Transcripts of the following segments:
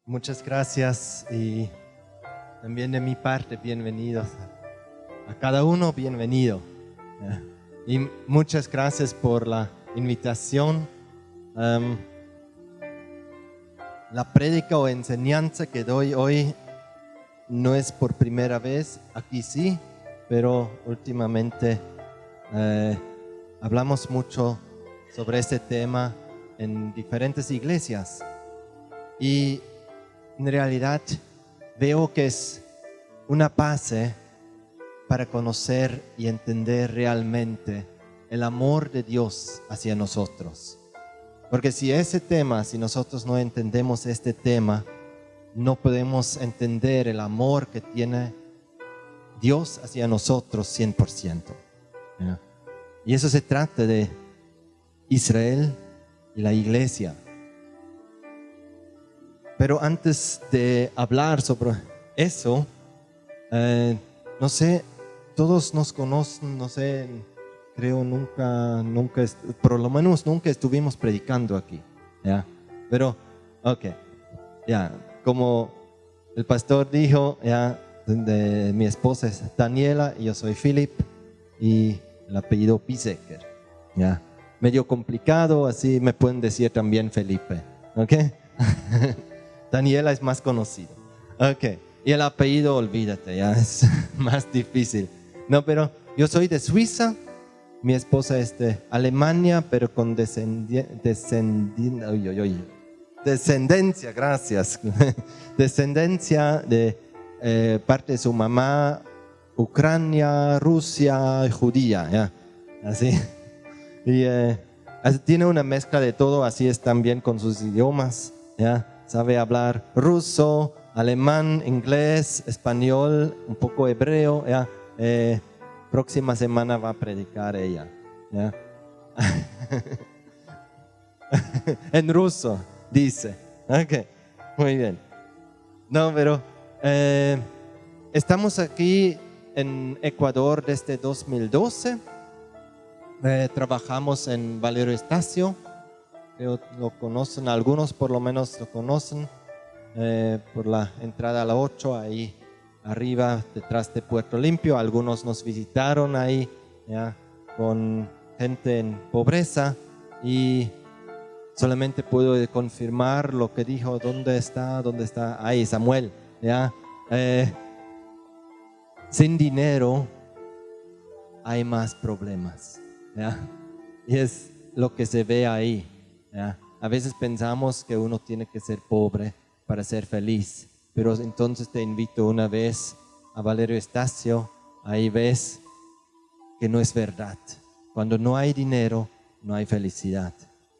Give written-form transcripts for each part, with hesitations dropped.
Muchas gracias y también de mi parte, bienvenidos a cada uno, bienvenido. Y muchas gracias por la invitación. La prédica o enseñanza que doy hoy no es por primera vez, aquí sí, pero últimamente hablamos mucho sobre este tema en diferentes iglesias. Y en realidad veo que es una base para conocer y entender realmente el amor de Dios hacia nosotros. Porque si nosotros no entendemos este tema, no podemos entender el amor que tiene Dios hacia nosotros 100%. ¿Ya? Y eso se trata de Israel y la iglesia. Pero antes de hablar sobre eso, no sé, todos nos conocen, no sé, creo nunca, por lo menos nunca estuvimos predicando aquí, ¿ya? Pero, ok, ya, como el pastor dijo, ya, mi esposa es Daniela y yo soy Philip y el apellido Pisecker, ya, medio complicado, así me pueden decir también Felipe, ok. Daniela es más conocido. Ok. Y el apellido, olvídate, ya es más difícil. No, pero yo soy de Suiza. Mi esposa es de Alemania, pero con descendencia, gracias. Descendencia de parte de su mamá, Ucrania, Rusia, judía, ya. Así. Y tiene una mezcla de todo, así es también con sus idiomas, ya. Sabe hablar ruso, alemán, inglés, español, un poco hebreo. ¿Ya? Próxima semana va a predicar ella. ¿Ya? En ruso, dice. Ok, muy bien. No, pero estamos aquí en Ecuador desde 2012. Trabajamos en Valerio Estacio. Lo conocen, algunos por lo menos lo conocen, por la entrada a la 8, ahí arriba, detrás de Puerto Limpio. Algunos nos visitaron ahí, ¿ya? Con gente en pobreza, y solamente puedo confirmar lo que dijo. ¿Dónde está? Ahí, Samuel, ¿ya? Sin dinero hay más problemas, ¿ya? Y es lo que se ve ahí. ¿Ya? A veces pensamos que uno tiene que ser pobre para ser feliz, pero entonces te invito una vez a Valerio Estacio, ahí ves que no es verdad. Cuando no hay dinero, no hay felicidad.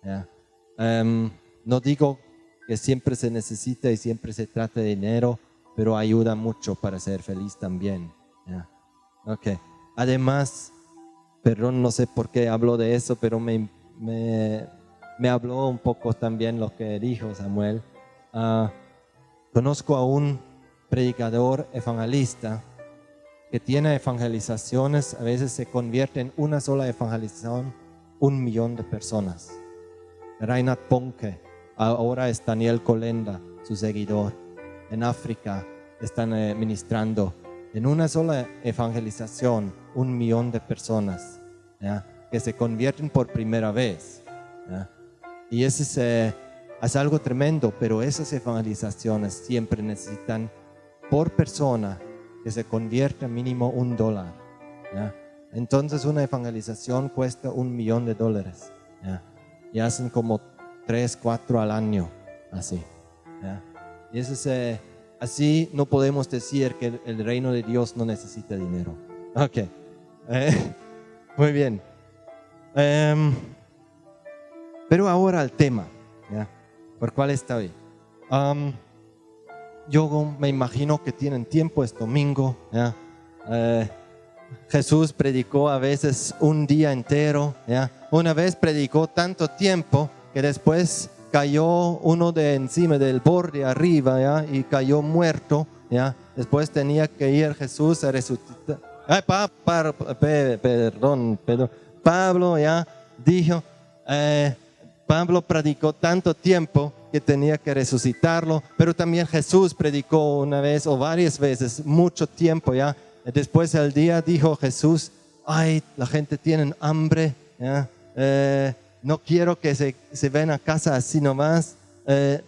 ¿Ya? No digo que siempre se necesita y siempre se trata de dinero, pero ayuda mucho para ser feliz también. ¿Ya? Okay. Además, perdón, no sé por qué hablo de eso, pero me habló un poco también lo que dijo Samuel. Conozco a un predicador evangelista que tiene evangelizaciones, a veces se convierte en una sola evangelización 1 millón de personas. Reinhard Bonke, ahora es Daniel Kolenda, su seguidor. En África están ministrando en una sola evangelización 1 millón de personas, ¿ya? Que se convierten por primera vez, ¿ya? Y eso es algo tremendo, pero esas evangelizaciones siempre necesitan por persona que se convierta mínimo $1, ¿ya? Entonces una evangelización cuesta $1 millón, ¿ya? Y hacen como 3, 4 al año, así, ¿ya? Y eso es, así no podemos decir que el reino de Dios no necesita dinero. Ok, muy bien. Pero ahora al tema, ¿ya? ¿Por cuál estoy? Yo me imagino que tienen tiempo, es domingo, ¿ya? Jesús predicó a veces un día entero, ¿ya? Una vez predicó tanto tiempo que después cayó uno de encima del borde arriba, ¿ya? Y cayó muerto, ¿ya? Después tenía que ir Jesús a resucitar. Perdón, Pablo, ¿ya? Dijo, Pablo predicó tanto tiempo que que tenía que resucitarlo, pero también Jesús predicó una vez o varias veces, mucho tiempo ya. Después del día dijo Jesús, ay, la gente tiene hambre, ¿ya? No quiero que se ven a casa así nomás,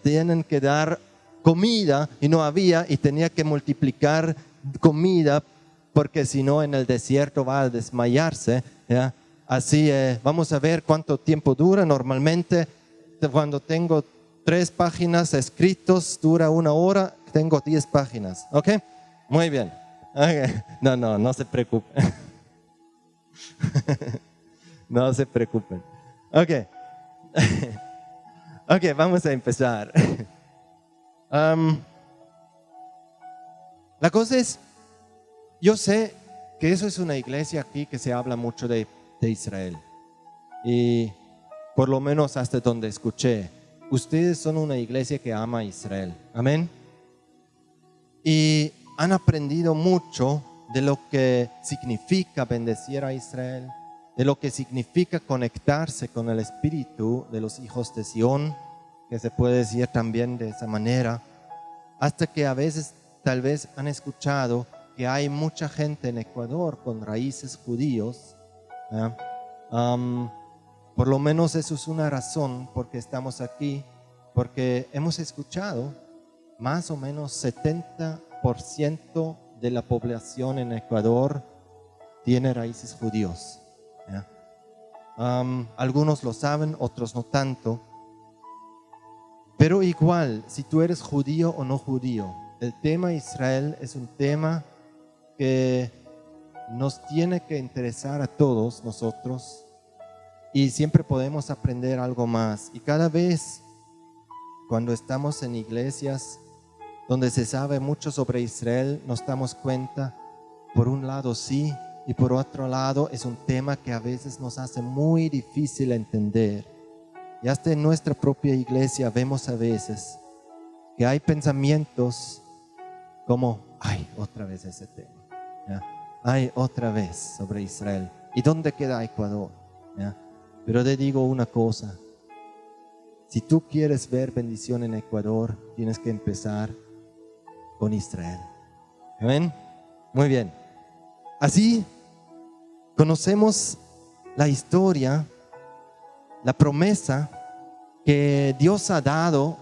tienen que dar comida y no había y tenía que multiplicar comida porque si no en el desierto va a desmayarse, ¿ya? Así vamos a ver cuánto tiempo dura. Normalmente cuando tengo 3 páginas escritos dura 1 hora, tengo 10 páginas, ¿ok? Muy bien. Okay. No se preocupen. No se preocupen. Ok. Ok, vamos a empezar. La cosa es, yo sé que eso es una iglesia aquí que se habla mucho de Israel. Y por lo menos hasta donde escuché, ustedes son una iglesia que ama a Israel. Amén. Y han aprendido mucho de lo que significa bendecir a Israel, de lo que significa conectarse con el espíritu de los hijos de Sión, que se puede decir también de esa manera, hasta que a veces tal vez han escuchado que hay mucha gente en Ecuador con raíces judíos. Por lo menos eso es una razón por qué estamos aquí, porque hemos escuchado más o menos 70% de la población en Ecuador tiene raíces judíos. Algunos lo saben, otros no tanto. Pero igual, si tú eres judío o no judío, el tema Israel es un tema que nos tiene que interesar a todos nosotros y siempre podemos aprender algo más. Y cada vez cuando estamos en iglesias donde se sabe mucho sobre Israel, nos damos cuenta, por un lado sí, y por otro lado es un tema que a veces nos hace muy difícil entender. Y hasta en nuestra propia iglesia vemos a veces que hay pensamientos como, ay, otra vez ese tema, ¿ya? Ay, otra vez sobre Israel. ¿Y dónde queda Ecuador? ¿Ya? Pero te digo una cosa, si tú quieres ver bendición en Ecuador, tienes que empezar con Israel. ¿Amén? Muy bien. Así conocemos la historia, la promesa que Dios ha dado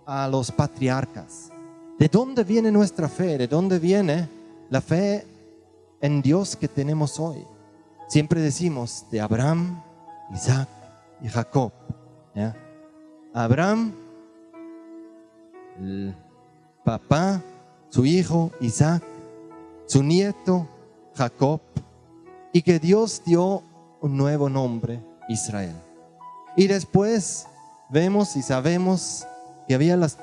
a los patriarcas. ¿De dónde viene nuestra fe? ¿De dónde viene la fe en Dios que tenemos hoy? Siempre decimos de Abraham, Isaac y Jacob, ¿ya? Abraham, el papá, su hijo Isaac, su nieto Jacob, y que Dios dio un nuevo nombre, Israel. Y después vemos y sabemos que había las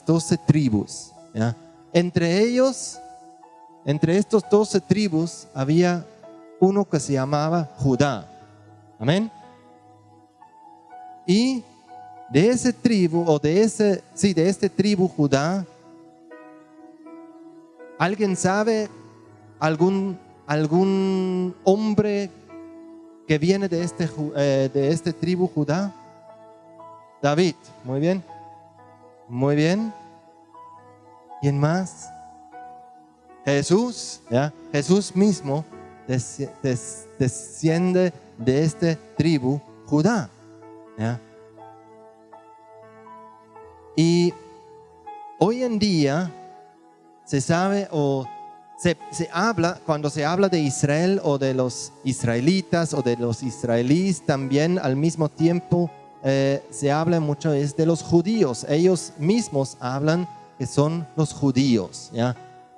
12 tribus, ¿ya? Entre ellos, entre estos 12 tribus había uno que se llamaba Judá. Amén. Y de ese tribu, o de este tribu Judá, ¿alguien sabe algún hombre que viene de este tribu Judá? David, muy bien. Muy bien. ¿Quién más? Jesús, ¿ya? Jesús mismo desciende de este tribu Judá, ¿ya? Y hoy en día se sabe o se habla, cuando se habla de Israel o de los israelitas o de los israelíes, también al mismo tiempo se habla mucho es de los judíos. Ellos mismos hablan que son los judíos, ¿ya?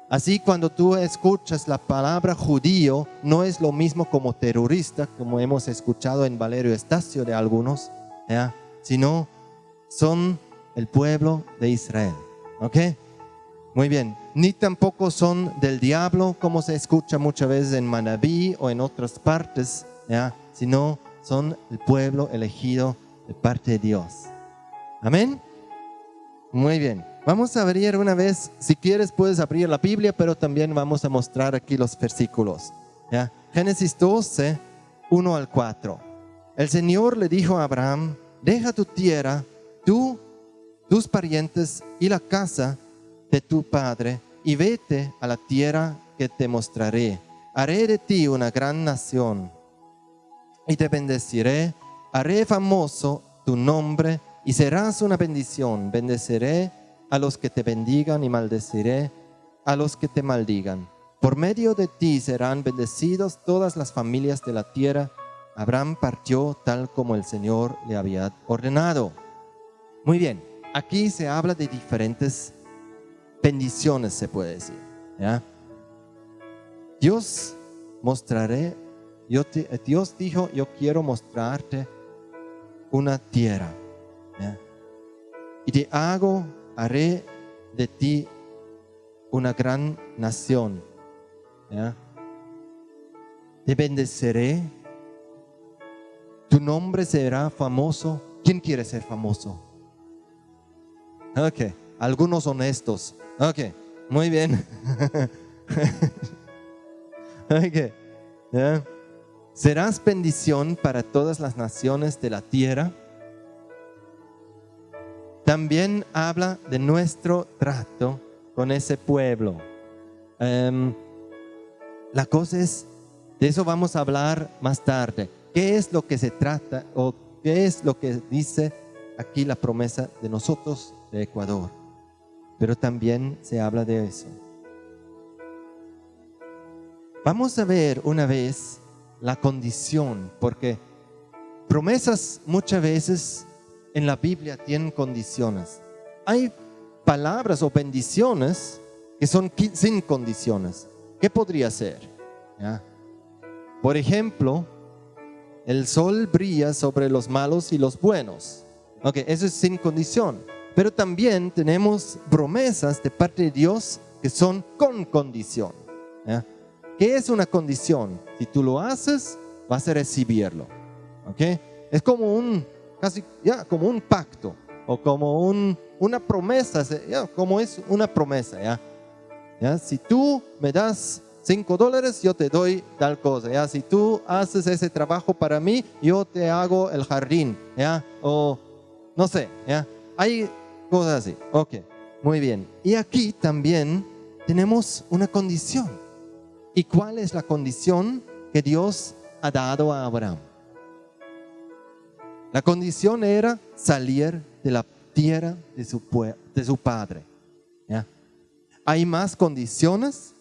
Así cuando tú escuchas la palabra judío, no es lo mismo como terrorista, como hemos escuchado en Valerio Estacio de algunos, ¿ya? Sino son el pueblo de Israel, ¿ok? Muy bien, ni tampoco son del diablo, como se escucha muchas veces en Manabí o en otras partes, ¿ya? Sino son el pueblo elegido de parte de Dios. Amén. Muy bien, vamos a abrir una vez, si quieres puedes abrir la Biblia, pero también vamos a mostrar aquí los versículos, ¿ya? Génesis 12, 1 al 4. El Señor le dijo a Abraham, deja tu tierra, tú tus parientes y la casa de tu padre, y vete a la tierra que te mostraré. Haré de ti una gran nación, y te bendeciré, haré famoso tu nombre, y serás una bendición. Bendeciré a los que te bendigan, y maldeciré a los que te maldigan. Por medio de ti serán bendecidos todas las familias de la tierra. Abraham partió tal como el Señor le había ordenado. Muy bien, aquí se habla de diferentes bendiciones, se puede decir, ¿ya? Dios dijo, yo quiero mostrarte una tierra, ¿ya? Y haré de ti una gran nación, ¿ya? Te bendeciré, tu nombre será famoso. ¿Quién quiere ser famoso? Ok, algunos honestos. Ok, muy bien. Ok, ¿ya? Serás bendición para todas las naciones de la tierra. También habla de nuestro trato con ese pueblo. La cosa es, de eso vamos a hablar más tarde. ¿Qué es lo que se trata o qué es lo que dice aquí la promesa de nosotros de Ecuador? Pero también se habla de eso. Vamos a ver una vez la condición, porque promesas muchas veces en la Biblia tienen condiciones. Hay palabras o bendiciones que son sin condiciones. ¿Qué podría ser? ¿Ya? Por ejemplo, el sol brilla sobre los malos y los buenos. Ok, eso es sin condición. Pero también tenemos promesas de parte de Dios que son con condición. ¿Ya? ¿Qué es una condición? Si tú lo haces, vas a recibirlo. ¿Ok? Es como como un pacto o como una promesa. Como es una promesa. ¿Ya? Si tú me das $5, yo te doy tal cosa. ¿Ya? Si tú haces ese trabajo para mí, yo te hago el jardín. ¿Ya? O no sé. ¿Ya? Hay cosas así. Ok, muy bien. Y aquí también tenemos una condición. ¿Y cuál es la condición que Dios ha dado a Abraham? La condición era salir de la tierra de su padre. ¿Ya? ¿Hay más condiciones?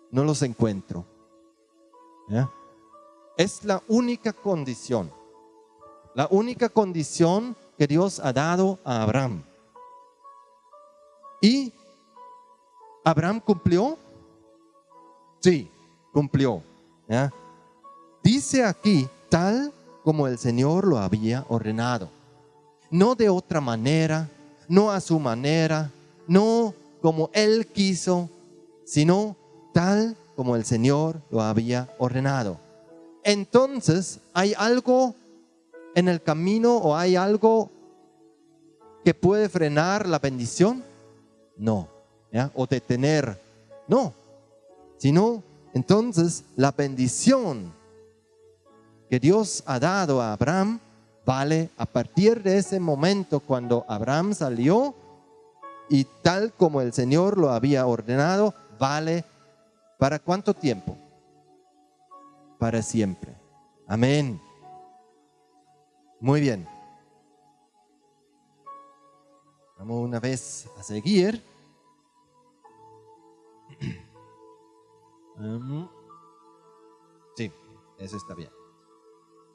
No los encuentro. ¿Ya? Es la única condición. La única condición que Dios ha dado a Abraham. ¿Y Abraham cumplió? Sí, cumplió. ¿Ya? Dice aquí, tal como el Señor lo había ordenado. No de otra manera, no a su manera, no como Él quiso, sino tal como el Señor lo había ordenado. Entonces, ¿hay algo en el camino o hay algo que puede frenar la bendición? No. ¿Ya? O detener. No. Sino, entonces, la bendición que Dios ha dado a Abraham vale a partir de ese momento cuando Abraham salió y tal como el Señor lo había ordenado, vale ¿para cuánto tiempo? Para siempre. Amén. Muy bien. Vamos una vez a seguir. Sí, eso está bien.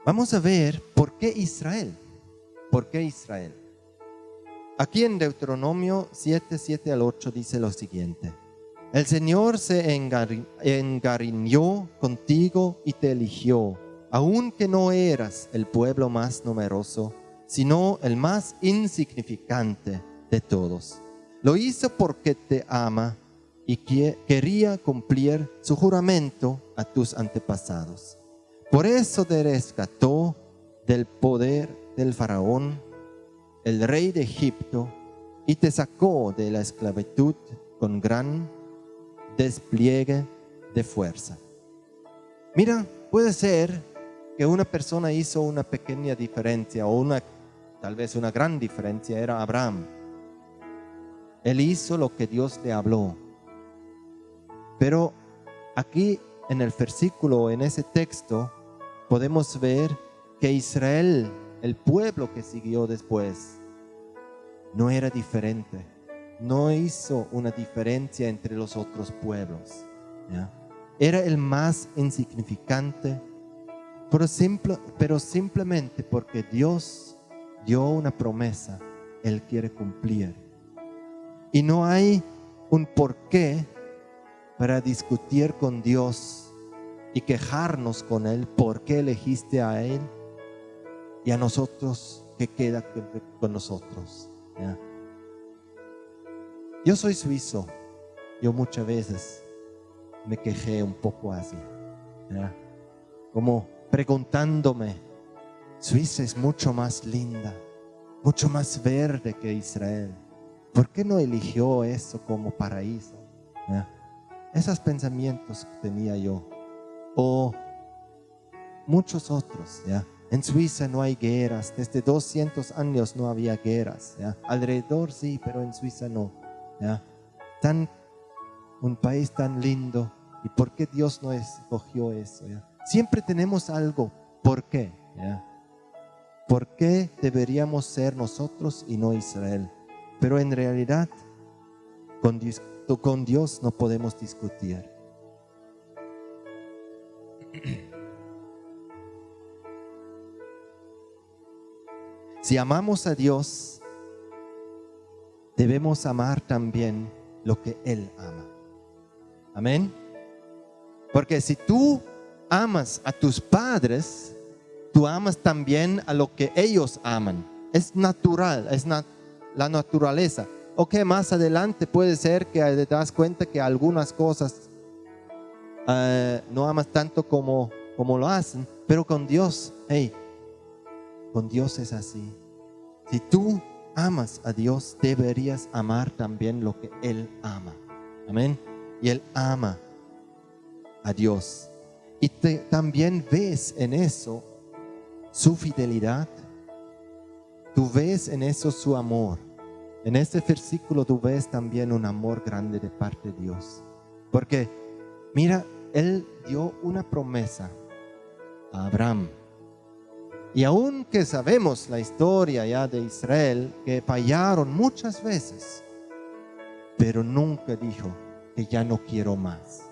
Vamos a ver por qué Israel. ¿Por qué Israel? Aquí en Deuteronomio 7 al 8 dice lo siguiente. El Señor se encariñó contigo y te eligió, aunque no eras el pueblo más numeroso, sino el más insignificante de todos. Lo hizo porque te ama y quería cumplir su juramento a tus antepasados. Por eso te rescató del poder del faraón, el rey de Egipto, y te sacó de la esclavitud con gran despliegue de fuerza. Mira, puede ser que una persona hizo una pequeña diferencia o tal vez una gran diferencia, era Abraham. Él hizo lo que Dios le habló. Pero aquí en el versículo, en ese texto, podemos ver que Israel, el pueblo que siguió después, no era diferente. No hizo una diferencia entre los otros pueblos, ¿ya? Era el más insignificante, pero simplemente porque Dios dio una promesa, Él quiere cumplir. Y no hay un porqué para discutir con Dios y quejarnos con Él. ¿Por qué elegiste a Él? Y a nosotros, ¿qué queda con nosotros? ¿Ya? Yo soy suizo. Yo muchas veces me quejé un poco así, ¿ya? Como preguntándome, Suiza es mucho más linda, mucho más verde que Israel. ¿Por qué no eligió eso como paraíso? ¿Ya? Esos pensamientos que tenía yo. O muchos otros, ¿ya? En Suiza no hay guerras. Desde 200 años no había guerras, ¿ya? Alrededor sí, pero en Suiza no, ¿ya? Un país tan lindo. ¿Y por qué Dios no escogió eso, ¿ya? Siempre tenemos algo. ¿Por qué? ¿Ya? ¿Por qué deberíamos ser nosotros y no Israel? Pero en realidad con Dios no podemos discutir. Si amamos a Dios, debemos amar también lo que Él ama. Amén. Porque si tú amas a tus padres, tú amas también a lo que ellos aman. Es natural, es la naturaleza. Ok, más adelante puede ser que te das cuenta que algunas cosas no amas tanto como lo hacen, pero con Dios, hey, con Dios es así. Si tú amas a Dios, deberías amar también lo que Él ama. Amén. Y Él ama a Dios. Y también ves en eso su fidelidad. Tú ves en eso su amor. En este versículo tú ves también un amor grande de parte de Dios. Porque, mira, Él dio una promesa a Abraham. Y aunque sabemos la historia ya de Israel, que fallaron muchas veces, pero nunca dijo que ya no quiero más.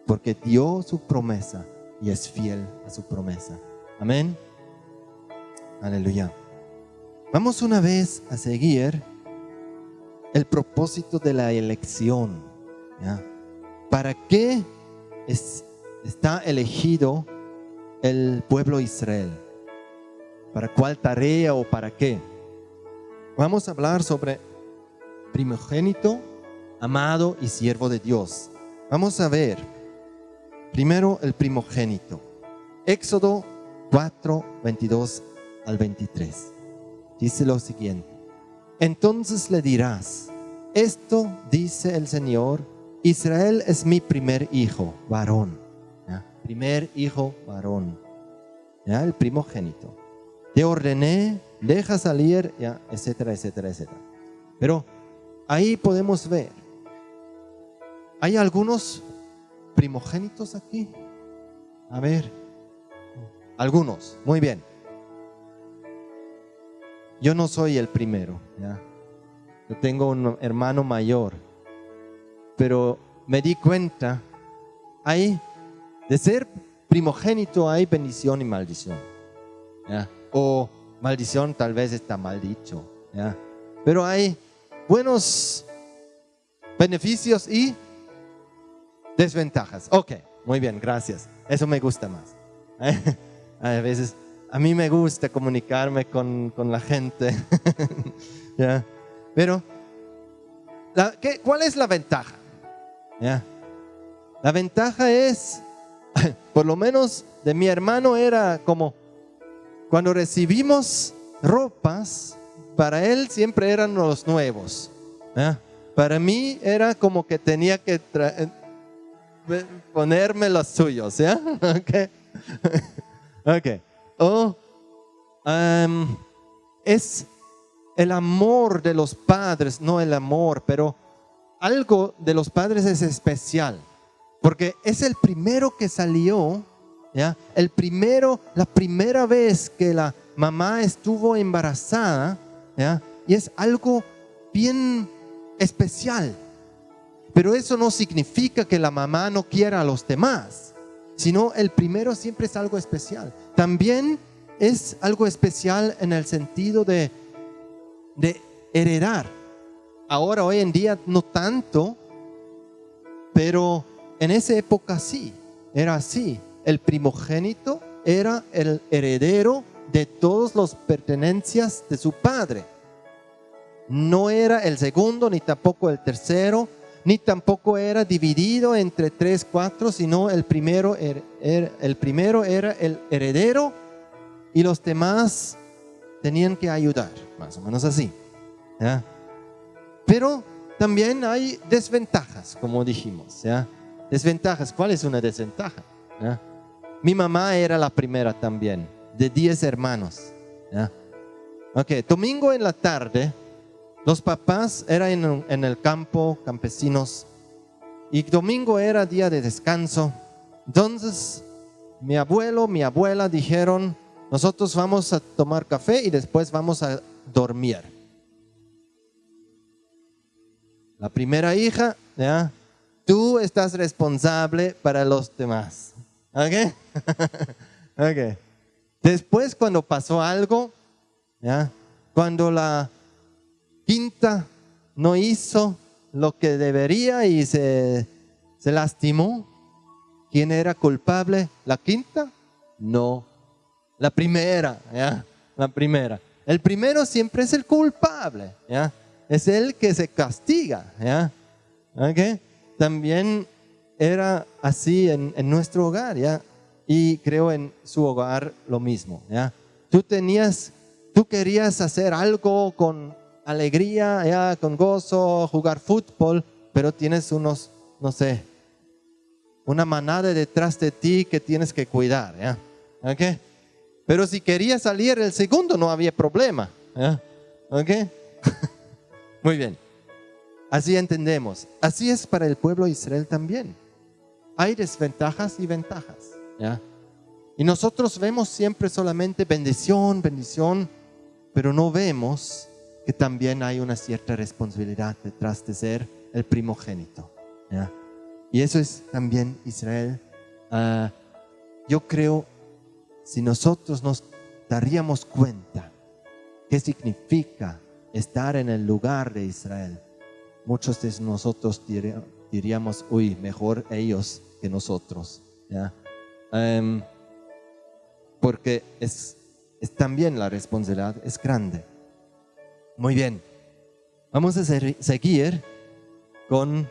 Porque dio su promesa y es fiel a su promesa. Amén. Aleluya. Vamos una vez a seguir el propósito de la elección, ¿ya? ¿Para qué está elegido el pueblo Israel? ¿Para cuál tarea o para qué? Vamos a hablar sobre primogénito, amado y siervo de Dios. Vamos a ver primero el primogénito. Éxodo 4, 22 al 23. Dice lo siguiente: entonces le dirás, esto dice el Señor, Israel es mi primer hijo, varón. ¿Ya? Primer hijo, varón. ¿Ya? El primogénito. Te ordené, deja salir, ¿ya? Etcétera, etcétera, etcétera. Pero ahí podemos ver, hay algunos primogénitos aquí. A ver, algunos, muy bien. Yo no soy el primero, ¿ya? Yo tengo un hermano mayor, pero me di cuenta, de ser primogénito hay bendición y maldición, ¿ya? O maldición tal vez está mal dicho, ¿ya? Pero hay buenos beneficios y desventajas. Ok, muy bien, gracias. Eso me gusta más. A veces a mí me gusta comunicarme con la gente. ¿Ya? Pero ¿cuál es la ventaja? ¿Ya? La ventaja es, por lo menos de mi hermano, era como cuando recibimos ropas, para él siempre eran los nuevos, ¿ya? Para mí era como que tenía que ponerme los suyos, ¿ya? Okay. Okay. Es el amor de los padres, no el amor, pero algo de los padres es especial, porque es el primero que salió, ¿ya? La primera vez que la mamá estuvo embarazada, ¿ya? Y es algo bien especial. Pero eso no significa que la mamá no quiera a los demás, sino el primero siempre es algo especial. También es algo especial en el sentido de heredar. Ahora, hoy en día, no tanto, pero en esa época sí, era así. El primogénito era el heredero de todas las pertenencias de su padre. No era el segundo, ni tampoco el tercero, ni tampoco era dividido entre 3, 4, sino el primero era el heredero y los demás tenían que ayudar, más o menos así, ¿ya? Pero también hay desventajas, como dijimos, ¿ya? Desventajas. ¿Cuál es una desventaja? ¿Ya? Mi mamá era la primera también, de 10 hermanos, ¿ya? Ok, domingo en la tarde, los papás eran en el campo, campesinos, y domingo era día de descanso. Entonces, mi abuelo, mi abuela dijeron: nosotros vamos a tomar café y después vamos a dormir. La primera hija, ¿ya? Tú estás responsable para los demás. ¿Ok? Ok. Después, cuando pasó algo, ¿ya? Cuando la quinta no hizo lo que debería y se lastimó, ¿quién era culpable? ¿La quinta? No. La primera, ¿ya? La primera. El primero siempre es el culpable, ¿ya? Es el que se castiga, ¿ya? ¿Okay? También era así en nuestro hogar, ¿ya? Y creo en su hogar lo mismo, ¿ya? Tú querías hacer algo con alegría, ¿ya? Con gozo, jugar fútbol, pero tienes unos, no sé, una manada detrás de ti que tienes que cuidar, ¿ya? ¿Okay? Pero si quería salir el segundo, no había problema, ¿ya? ¿Ok? Muy bien. Así entendemos. Así es para el pueblo de Israel también. Hay desventajas y ventajas, ¿ya? Y nosotros vemos siempre solamente bendición, bendición, pero no vemos que también hay una cierta responsabilidad detrás de ser el primogénito, ¿ya? Y eso es también Israel. Yo creo, si nosotros nos daríamos cuenta qué significa estar en el lugar de Israel, muchos de nosotros diríamos: uy, mejor ellos que nosotros, ¿ya? Porque es también la responsabilidad es grande. Muy bien, vamos a seguir con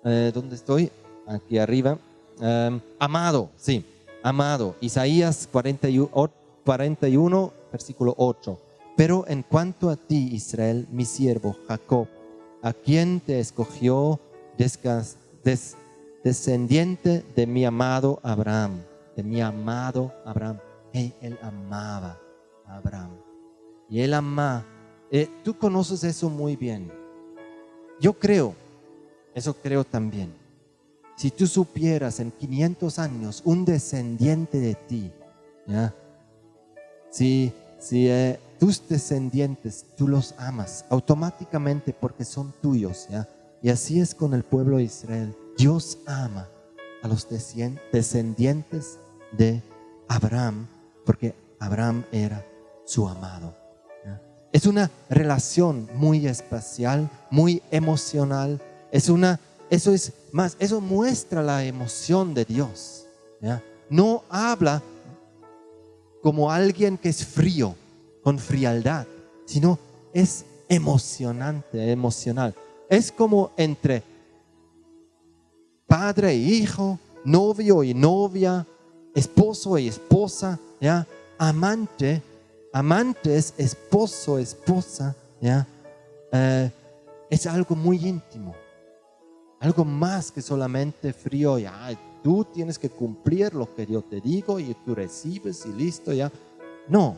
¿dónde estoy? Aquí arriba. Amado, sí, amado. Isaías 41, versículo 8. Pero en cuanto a ti, Israel, mi siervo Jacob, a quien te escogió, descendiente de mi amado Abraham, Él amaba a Abraham. Y él ama. Tú conoces eso muy bien. Yo creo, eso creo también. Si tú supieras en 500 años un descendiente de ti, ¿ya? Si tus descendientes tú los amas automáticamente porque son tuyos, ¿ya? Y así es con el pueblo de Israel. Dios ama a los descendientes de Abraham porque Abraham era su amado, ¿ya? Es una relación muy especial, muy emocional. Eso muestra la emoción de Dios, ¿ya? No habla como alguien que es frío, con frialdad, sino es emocionante, emocional. Es como entre padre e hijo, novio y novia, esposo y esposa, ¿ya? Amantes, esposo, esposa, ¿ya? Es algo muy íntimo, algo más que solamente frío. Ya, tú tienes que cumplir lo que yo te digo y tú recibes y listo, ya. No,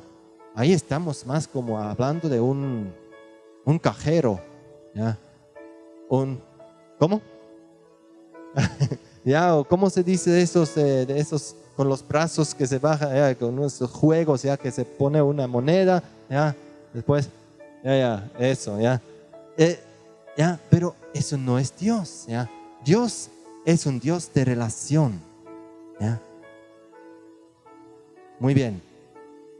ahí estamos más como hablando de un cajero, ¿ya? ¿Cómo? ¿Ya? ¿O cómo se dice de esos con los brazos que se baja, ¿ya? Con esos juegos, ¿ya? Que se pone una moneda, ¿ya? Después, eso, ¿ya? ¿Ya? Pero eso no es Dios, ¿ya? Dios es un Dios de relación, ¿ya? Muy bien.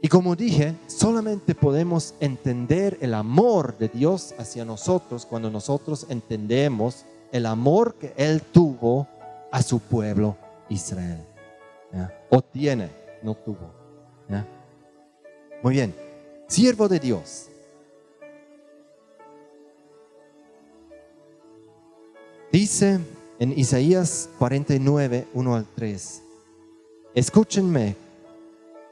Y como dije, solamente podemos entender el amor de Dios hacia nosotros cuando nosotros entendemos el amor que Él tuvo a su pueblo Israel, ¿ya? O tiene, no tuvo, ¿ya? Muy bien. Siervo de Dios. Dice en Isaías 49, 1 al 3: escúchenme,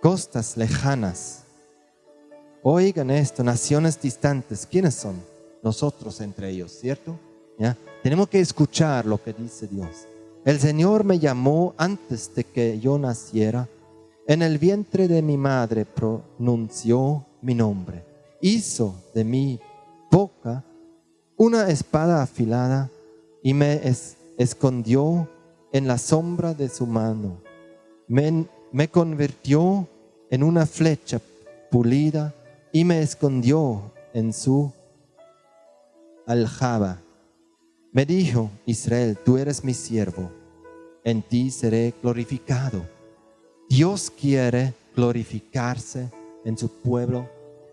costas lejanas, oigan esto, naciones distantes. ¿Quiénes son? Nosotros entre ellos, ¿cierto? ¿Ya? Tenemos que escuchar lo que dice Dios. El Señor me llamó antes de que yo naciera. En el vientre de mi madre pronunció mi nombre. Hizo de mi boca una espada afilada y me escondió en la sombra de su mano. Me convirtió en una flecha pulida y me escondió en su aljaba. Me dijo: Israel, tú eres mi siervo, en ti seré glorificado. Dios quiere glorificarse en su pueblo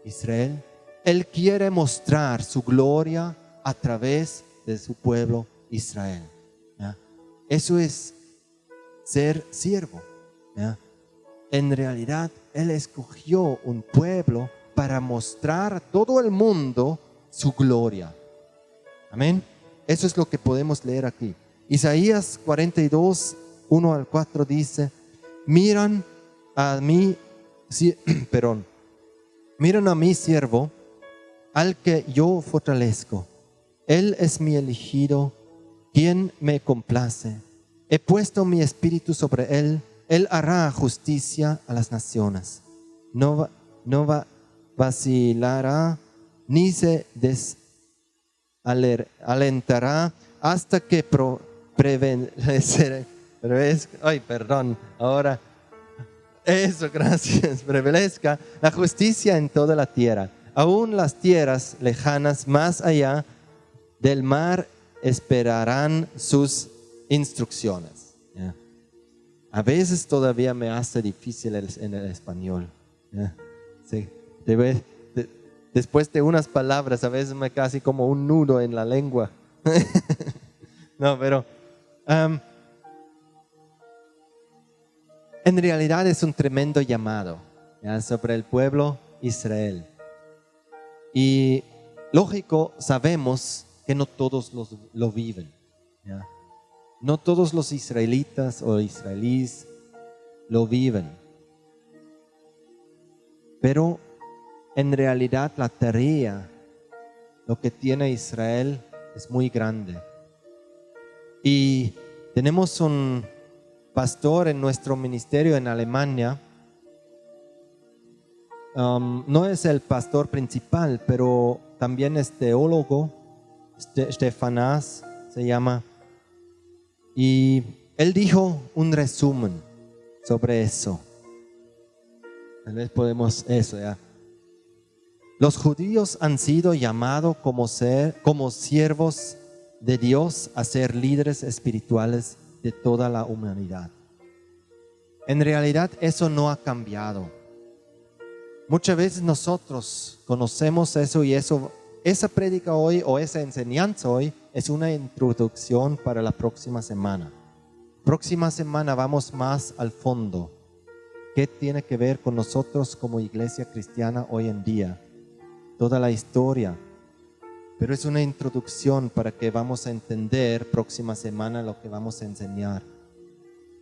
Israel. Él quiere mostrar su gloria a través de su pueblo Israel, ¿ya? Eso es ser siervo, ¿ya? En realidad, Él escogió un pueblo para mostrar a todo el mundo su gloria. Amén. Eso es lo que podemos leer aquí. Isaías 42, 1 al 4 dice: miran a mí, miran a mi siervo, al que yo fortalezco. Él es mi elegido, quien me complace. He puesto mi espíritu sobre él. Él hará justicia a las naciones. No vacilará ni se desalentará hasta que prevalezca la justicia en toda la tierra. Aún las tierras lejanas más allá del mar esperarán sus instrucciones. ¿Ya? A veces todavía me hace difícil en el español. ¿Ya? Sí. Después de unas palabras, a veces me casi como un nudo en la lengua. No, pero en realidad es un tremendo llamado, ¿ya? Sobre el pueblo Israel. Y lógico, sabemos que no todos lo viven, ¿ya? No todos los israelitas o israelíes lo viven. Pero en realidad la tarea, lo que tiene Israel, es muy grande. Y tenemos un pastor en nuestro ministerio en Alemania. No es el pastor principal, pero también es teólogo. Stefanás se llama. Y él dijo un resumen sobre eso. Tal vez podemos eso, ¿ya? Los judíos han sido llamados como siervos de Dios a ser líderes espirituales de toda la humanidad. En realidad eso no ha cambiado. Muchas veces nosotros conocemos eso y esa prédica hoy o esa enseñanza hoy es una introducción para la próxima semana. Próxima semana vamos más al fondo. ¿Qué tiene que ver con nosotros como iglesia cristiana hoy en día? Toda la historia. Pero es una introducción para que vamos a entender próxima semana lo que vamos a enseñar.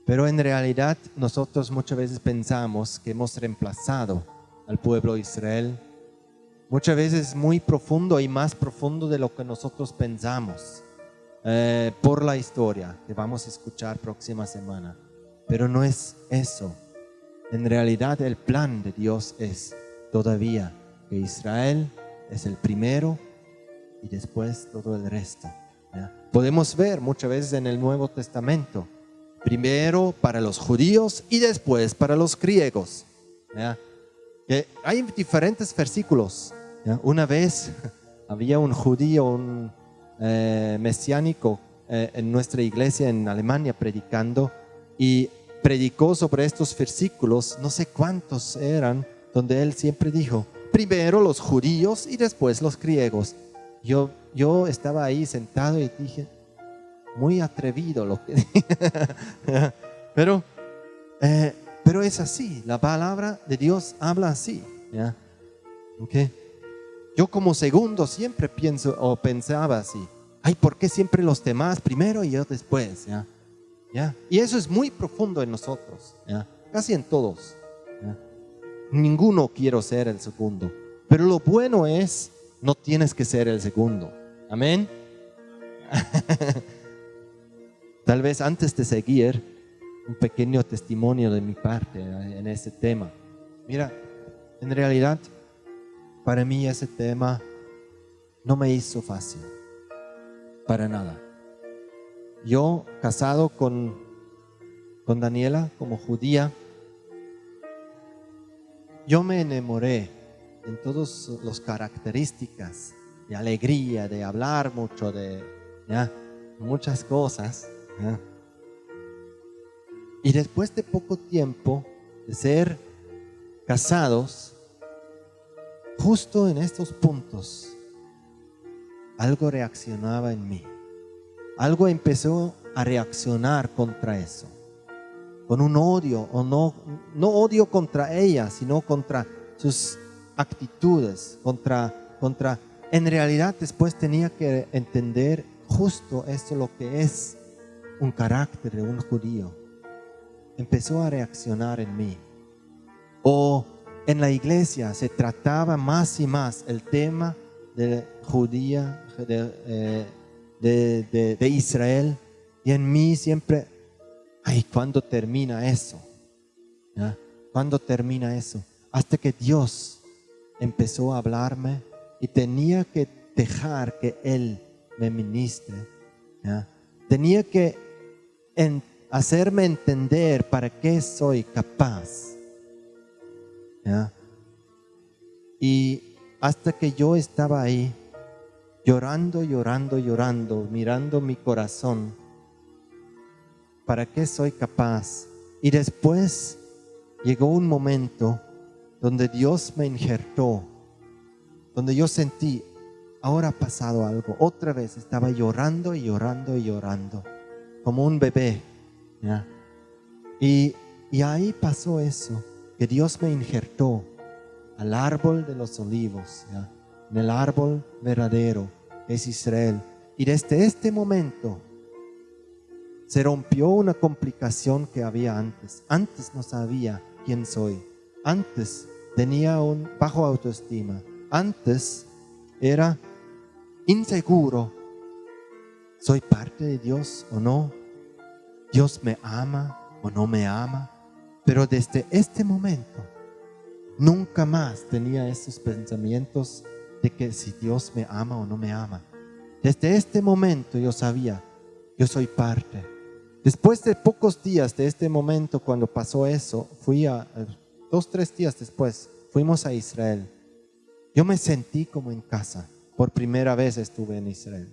Pero en realidad nosotros muchas veces pensamos que hemos reemplazado al pueblo de Israel. Muchas veces muy profundo y más profundo de lo que nosotros pensamos por la historia que vamos a escuchar próxima semana. Pero no es eso. En realidad el plan de Dios es todavía que Israel es el primero y después todo el resto. ¿Ya? Podemos ver muchas veces en el Nuevo Testamento, primero para los judíos y después para los griegos. ¿Ya? Que hay diferentes versículos. ¿Ya? Una vez había un judío, un mesiánico en nuestra iglesia en Alemania predicando, y predicó sobre estos versículos, no sé cuántos eran, donde él siempre dijo, primero los judíos y después los griegos. Yo estaba ahí sentado y dije, muy atrevido lo que dije. Pero es así, la palabra de Dios habla así. ¿Ya? Okay. Yo como segundo siempre pienso o pensaba así, ay, ¿por qué siempre los demás primero y yo después? ¿Ya? ¿Ya? Y eso es muy profundo en nosotros, ¿ya? Casi en todos. ¿Ya? Ninguno quiere ser el segundo, pero lo bueno es, no tienes que ser el segundo. Amén. Tal vez antes de seguir, un pequeño testimonio de mi parte en ese tema. Mira, en realidad, para mí ese tema no me hizo fácil, para nada. Yo, casado con Daniela como judía, yo me enamoré en todas las características de alegría, de hablar mucho, de ¿ya? Muchas cosas. ¿Ya? Y después de poco tiempo de ser casados, justo en estos puntos, algo reaccionaba en mí. Algo empezó a reaccionar contra eso, con un odio, o no odio contra ella, sino contra sus actitudes, en realidad después tenía que entender justo esto, lo que es un carácter de un judío. Empezó a reaccionar en mí. O en la iglesia se trataba más y más el tema de judía, de Israel, y en mí siempre, ay, ¿cuándo termina eso? ¿Ya? ¿Cuándo termina eso? Hasta que Dios empezó a hablarme y tenía que dejar que Él me ministre. ¿Ya? Tenía que hacerme entender para qué soy capaz. ¿Ya? Y hasta que yo estaba ahí, llorando, mirando mi corazón, ¿para qué soy capaz? Y después llegó un momento donde Dios me injertó, donde yo sentí, ahora ha pasado algo. Otra vez estaba llorando, como un bebé. ¿Ya? Y ahí pasó eso, que Dios me injertó al árbol de los olivos, ¿ya? En el árbol verdadero, es Israel. Y desde este momento se rompió una complicación que había antes. Antes no sabía quién soy. Antes tenía un bajo autoestima. Antes era inseguro. ¿Soy parte de Dios o no? ¿Dios me ama o no me ama? Pero desde este momento nunca más tenía esos pensamientos de que si Dios me ama o no me ama. Desde este momento yo sabía, yo soy parte. Después de pocos días de este momento, cuando pasó eso, 2-3 días después, fuimos a Israel. Yo me sentí como en casa. Por primera vez estuve en Israel,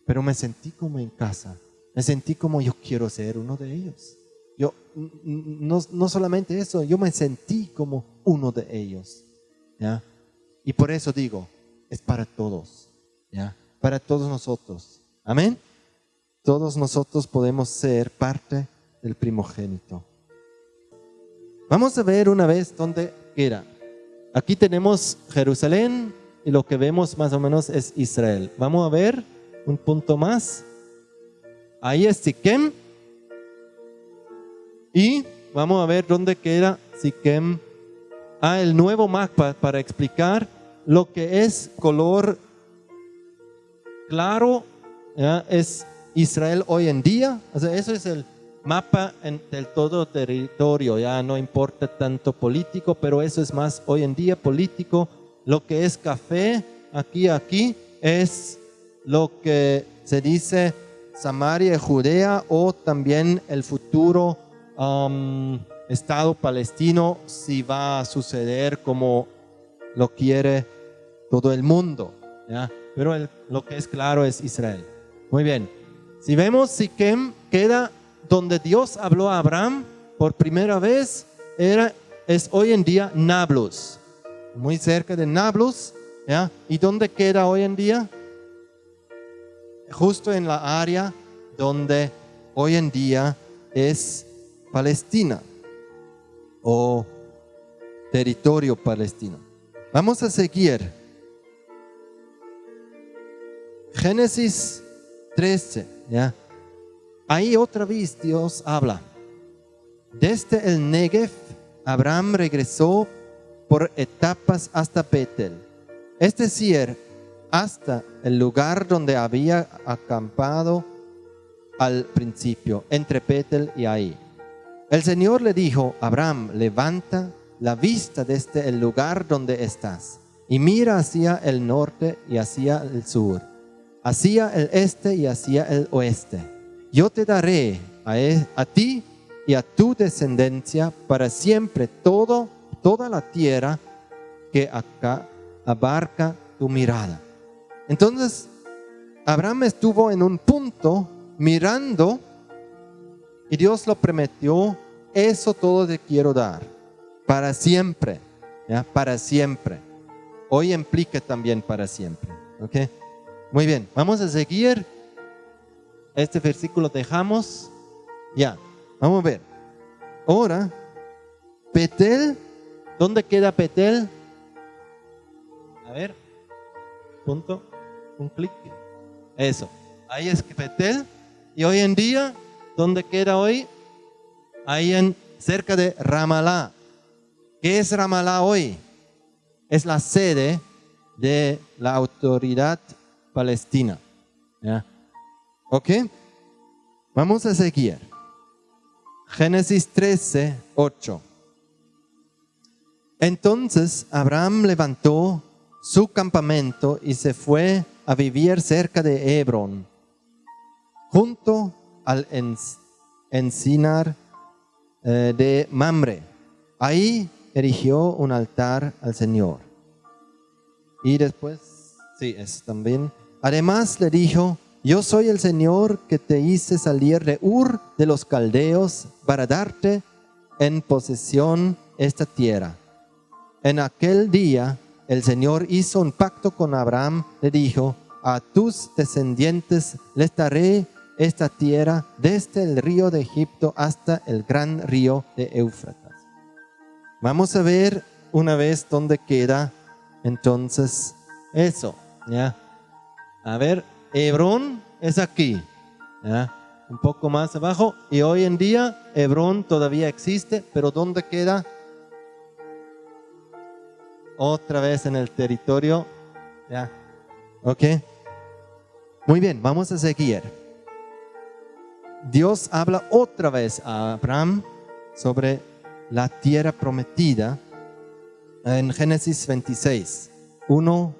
pero me sentí como en casa. Me sentí como yo quiero ser uno de ellos. Yo no solamente eso, yo me sentí como uno de ellos. ¿Ya? Y por eso digo, es para todos. ¿Ya? Para todos nosotros. Amén. Todos nosotros podemos ser parte del primogénito. Vamos a ver una vez dónde era. Aquí tenemos Jerusalén y lo que vemos más o menos es Israel. Vamos a ver un punto más. Ahí es Siquem. Y vamos a ver dónde queda Siquem. El nuevo mapa para explicar lo que es color claro, ¿ya? Es Israel hoy en día. O sea, eso es mapa del todo territorio, ya no importa tanto político, pero eso es más hoy en día político. Lo que es café, aquí, es lo que se dice Samaria y Judea, o también el futuro Estado palestino, si va a suceder como lo quiere todo el mundo, ¿ya? Pero lo que es claro es Israel. Muy bien, si vemos Siquem queda donde Dios habló a Abraham por primera vez, es hoy en día Nablus, muy cerca de Nablus, ¿ya? ¿Y dónde queda hoy en día? Justo en la área donde hoy en día es Palestina o territorio palestino. Vamos a seguir. Génesis 13, ¿ya? Ahí otra vez Dios habla. Desde el Negev, Abraham regresó por etapas hasta Betel, es decir, hasta el lugar donde había acampado al principio, entre Betel y Ai. El Señor le dijo: Abraham, levanta la vista desde el lugar donde estás y mira hacia el norte y hacia el sur, hacia el este y hacia el oeste. Yo te daré a ti y a tu descendencia para siempre toda la tierra que acá abarca tu mirada. Entonces, Abraham estuvo en un punto mirando y Dios lo prometió: eso todo te quiero dar, para siempre, ¿ya? Para siempre. Hoy implica también para siempre, ¿ok? Muy bien, vamos a seguir. Este versículo dejamos, ya, vamos a ver. Ahora, Betel, ¿dónde queda Betel? A ver, punto, un clic. Eso, ahí es Betel. Y hoy en día, ¿dónde queda hoy? Ahí cerca de Ramalá. ¿Qué es Ramalá hoy? Es la sede de la autoridad palestina, ¿ya? ¿Ok? Vamos a seguir. Génesis 13, 8. Entonces Abraham levantó su campamento y se fue a vivir cerca de Hebrón, junto al encinar de Mamre. Ahí erigió un altar al Señor. Y después, sí, es también. Además le dijo: yo soy el Señor que te hice salir de Ur de los Caldeos para darte en posesión esta tierra. En aquel día el Señor hizo un pacto con Abraham. Le dijo: a tus descendientes les daré esta tierra desde el río de Egipto hasta el gran río de Éufrates. Vamos a ver una vez dónde queda entonces eso, ¿ya? A ver, Hebrón es aquí, ¿ya? Un poco más abajo, y hoy en día Hebrón todavía existe, pero ¿dónde queda? Otra vez en el territorio, ¿ya? ¿Ok? Muy bien, vamos a seguir. Dios habla otra vez a Abraham sobre la tierra prometida en Génesis 26, 1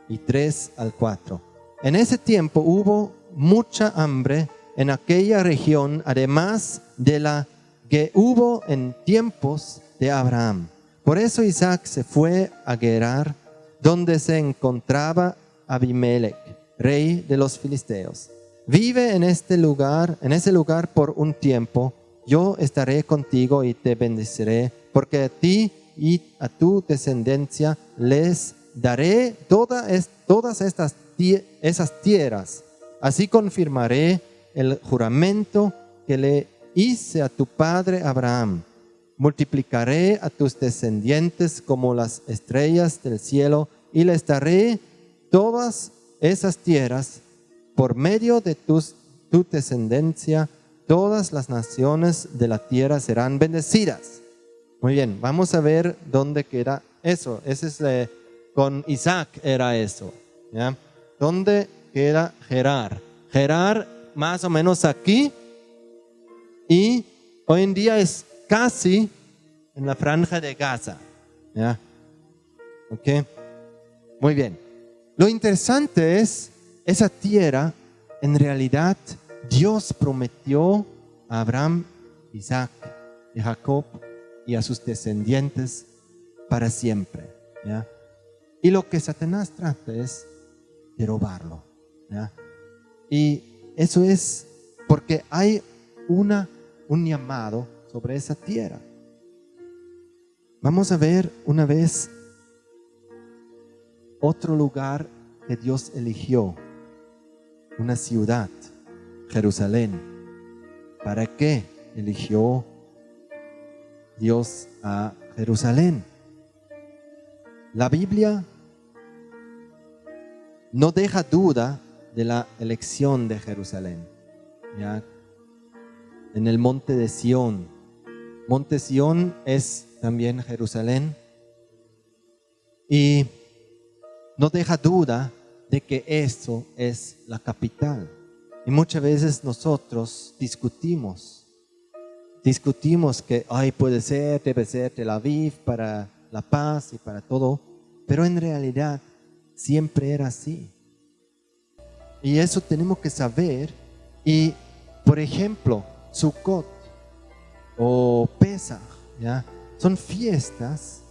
y 3 al 4. En ese tiempo hubo mucha hambre en aquella región, además de la que hubo en tiempos de Abraham. Por eso Isaac se fue a Gerar, donde se encontraba Abimelech, rey de los filisteos. Vive en ese lugar por un tiempo. Yo estaré contigo y te bendeciré, porque a ti y a tu descendencia les daré todas esas tierras. Así confirmaré el juramento que le hice a tu padre Abraham. Multiplicaré a tus descendientes como las estrellas del cielo y les daré todas esas tierras. Por medio de tu descendencia, todas las naciones de la tierra serán bendecidas. Muy bien, vamos a ver dónde queda eso. Ese es con Isaac era eso, ¿ya? ¿Dónde queda Gerar? Gerar más o menos aquí, Y hoy en día es casi en la franja de Gaza. ¿Ya? ¿Ok? Muy bien. Lo interesante es, esa tierra, en realidad, Dios prometió a Abraham, Isaac y Jacob y a sus descendientes para siempre. ¿Ya? Y lo que Satanás trata es de robarlo. ¿Ya? Y eso es porque hay un llamado sobre esa tierra. Vamos a ver una vez otro lugar que Dios eligió, una ciudad, Jerusalén. ¿Para qué eligió Dios a Jerusalén? La Biblia no deja duda de la elección de Jerusalén. ¿Ya? En el monte de Sión. Monte Sión es también Jerusalén. Y no deja duda de que eso es la capital. Y muchas veces nosotros discutimos que puede ser, debe ser Tel Aviv para la paz y para todo, pero en realidad siempre era así. Y eso tenemos que saber. Y por ejemplo, Sukkot o Pesach, ¿ya? Son fiestas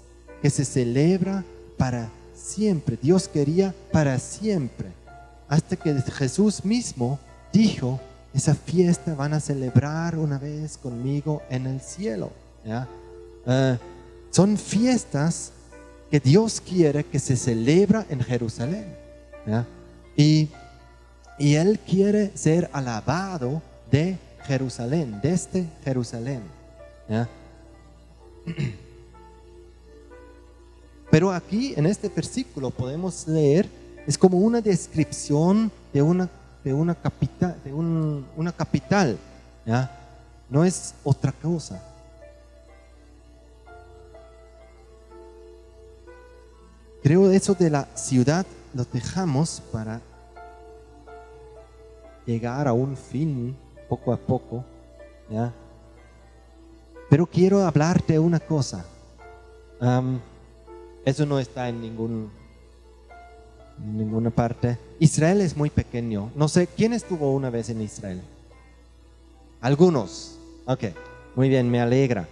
que se celebran para siempre. Dios quería para siempre, hasta que Jesús mismo dijo: esa fiesta van a celebrar una vez conmigo en el cielo. ¿Ya? Son fiestas que Dios quiere que se celebra en Jerusalén. ¿Ya? Y Él quiere ser alabado de Jerusalén, desde Jerusalén. ¿Ya? Pero aquí en este versículo podemos leer, es como una descripción de una capital, ¿ya? No es otra cosa. Creo eso de la ciudad lo dejamos para llegar a un fin poco a poco, ¿ya? Pero quiero hablarte de una cosa. Eso no está en ninguna parte. Israel es muy pequeño. No sé, ¿quién estuvo una vez en Israel? Algunos. Ok, muy bien, me alegra.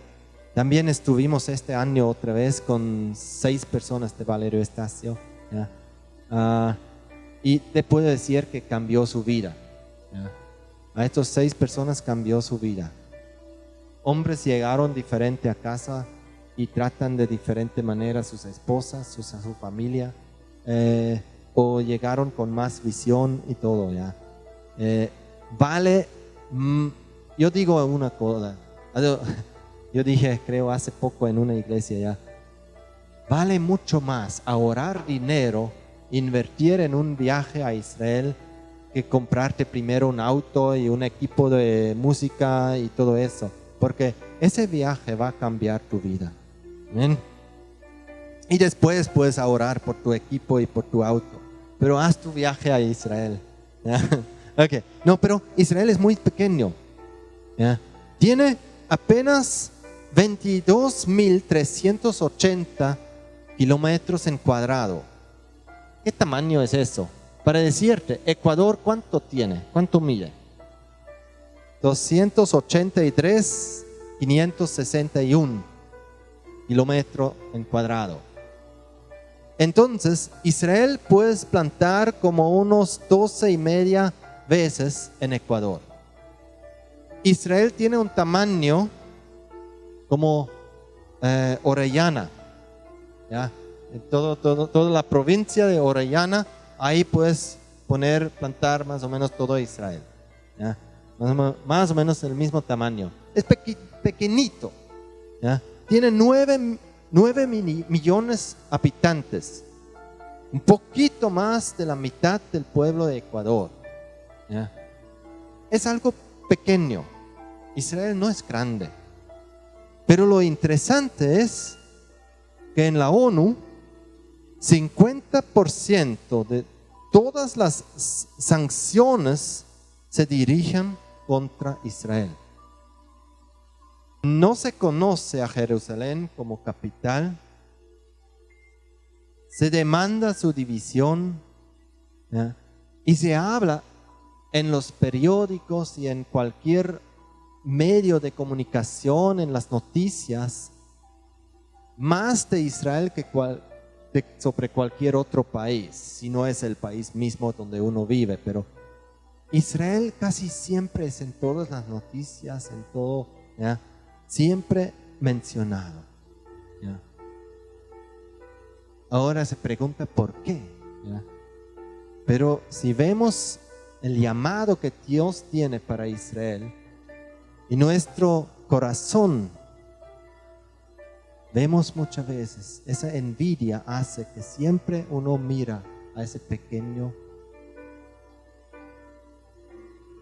También estuvimos este año otra vez con 6 personas de Valerio Estacio. ¿Ya? Y te puedo decir que cambió su vida. ¿Ya? A estas 6 personas cambió su vida. Hombres llegaron diferente a casa y tratan de diferente manera a sus esposas, a su familia, o llegaron con más visión y todo. ¿Ya? Yo digo una cosa, yo dije, creo hace poco en una iglesia ya, vale mucho más ahorrar dinero, invertir en un viaje a Israel, que comprarte primero un auto y un equipo de música y todo eso, porque ese viaje va a cambiar tu vida. ¿Bien? Y después puedes ahorrar por tu equipo y por tu auto, pero haz tu viaje a Israel. ¿Ya? Okay. No, pero Israel es muy pequeño. ¿Ya? Tiene apenas 22.380 kilómetros en cuadrado. ¿Qué tamaño es eso? Para decirte, Ecuador, ¿cuánto tiene? ¿Cuánto mide? 283.561 kilómetros en cuadrado. Entonces, Israel puedes plantar como unos 12.5 veces en Ecuador. Israel tiene un tamaño como Orellana. ¿Ya? Toda la provincia de Orellana, ahí puedes plantar más o menos todo Israel. ¿Ya? Más o menos el mismo tamaño. Es pequeñito. ¿Ya? Tiene 9 millones de habitantes. Un poquito más de la mitad del pueblo de Ecuador. ¿Ya? Es algo pequeño. Israel no es grande. Pero lo interesante es que en la ONU 50% de todas las sanciones se dirigen contra Israel. No se conoce a Jerusalén como capital. Se demanda su división, ¿ya? Y se habla en los periódicos y en cualquier medio de comunicación, en las noticias, más de Israel que sobre cualquier otro país, si no es el país mismo donde uno vive. Pero Israel casi siempre es en todas las noticias, en todo, ¿ya? Siempre mencionado, ¿ya? Ahora se pregunta por qué, ¿ya? Pero si vemos el llamado que Dios tiene para Israel y nuestro corazón, vemos muchas veces esa envidia hace que siempre uno mira a ese pequeño,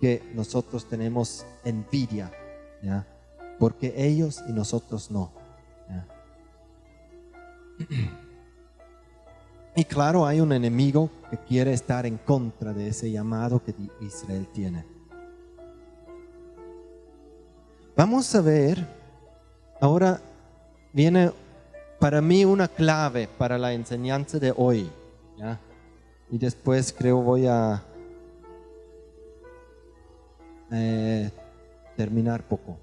que nosotros tenemos envidia, ¿ya? Porque ellos y nosotros no, ¿ya? Y claro, hay un enemigo que quiere estar en contra de ese llamado que Israel tiene. Vamos a ver, ahora viene para mí una clave para la enseñanza de hoy, ¿ya? Y después creo voy a terminar poco.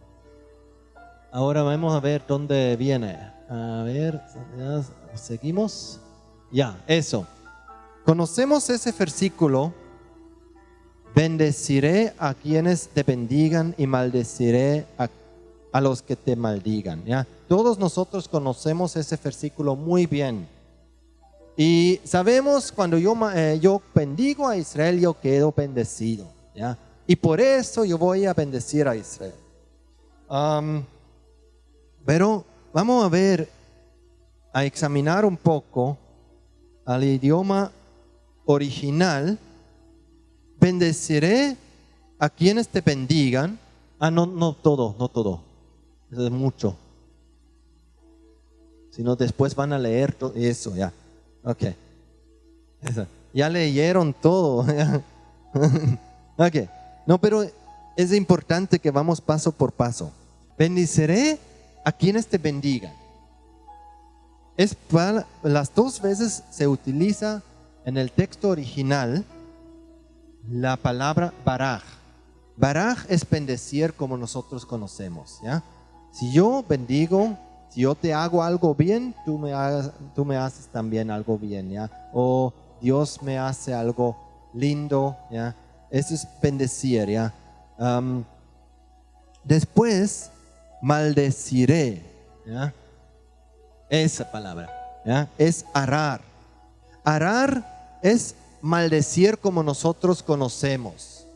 Ahora vamos a ver dónde viene. A ver, seguimos. Ya, eso. Conocemos ese versículo: bendeciré a quienes te bendigan y maldeciré a los que te maldigan, ¿ya? Todos nosotros conocemos ese versículo muy bien. Y sabemos cuando yo bendigo a Israel, yo quedo bendecido, ¿ya? Y por eso yo voy a bendecir a Israel. Pero vamos a ver, a examinar un poco al idioma original. Bendeciré a quienes te bendigan. No todo. Eso es mucho. Si no, después van a leer todo eso, ya. Ok. Eso. Ya leyeron todo. Ok. No, pero es importante que vamos paso por paso. Bendeciré a quienes te bendigan. Las dos veces se utiliza en el texto original la palabra baraj. Baraj es bendecir como nosotros conocemos, ¿ya? Si yo bendigo, si yo te hago algo bien, tú me haces también algo bien, ¿ya? O Dios me hace algo lindo, ¿ya? Eso es bendecir, ¿ya? Después, maldeciré, ¿ya? Esa palabra, ¿ya? Es arar. Arar es maldecir como nosotros conocemos.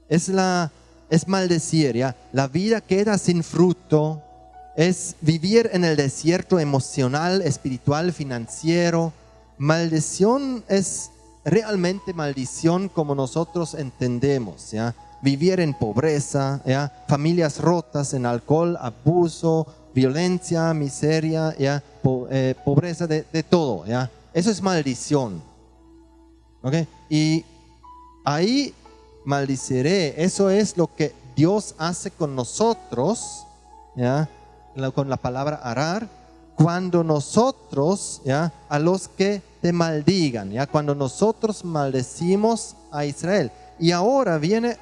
Es maldecir, ¿ya? La vida queda sin fruto. Es vivir en el desierto emocional, espiritual, financiero. Maldición es realmente maldición como nosotros entendemos, ¿ya? Vivir en pobreza, ¿ya? Familias rotas en alcohol, abuso, violencia, miseria, ¿ya? Pobreza de todo, ¿ya? Eso es maldición, ¿ok? Y ahí maldiciré, eso es lo que Dios hace con nosotros, ¿ya? Con la palabra arar, cuando nosotros, ¿ya? A los que te maldigan, ¿ya? Cuando nosotros maldecimos a Israel. Y ahora viene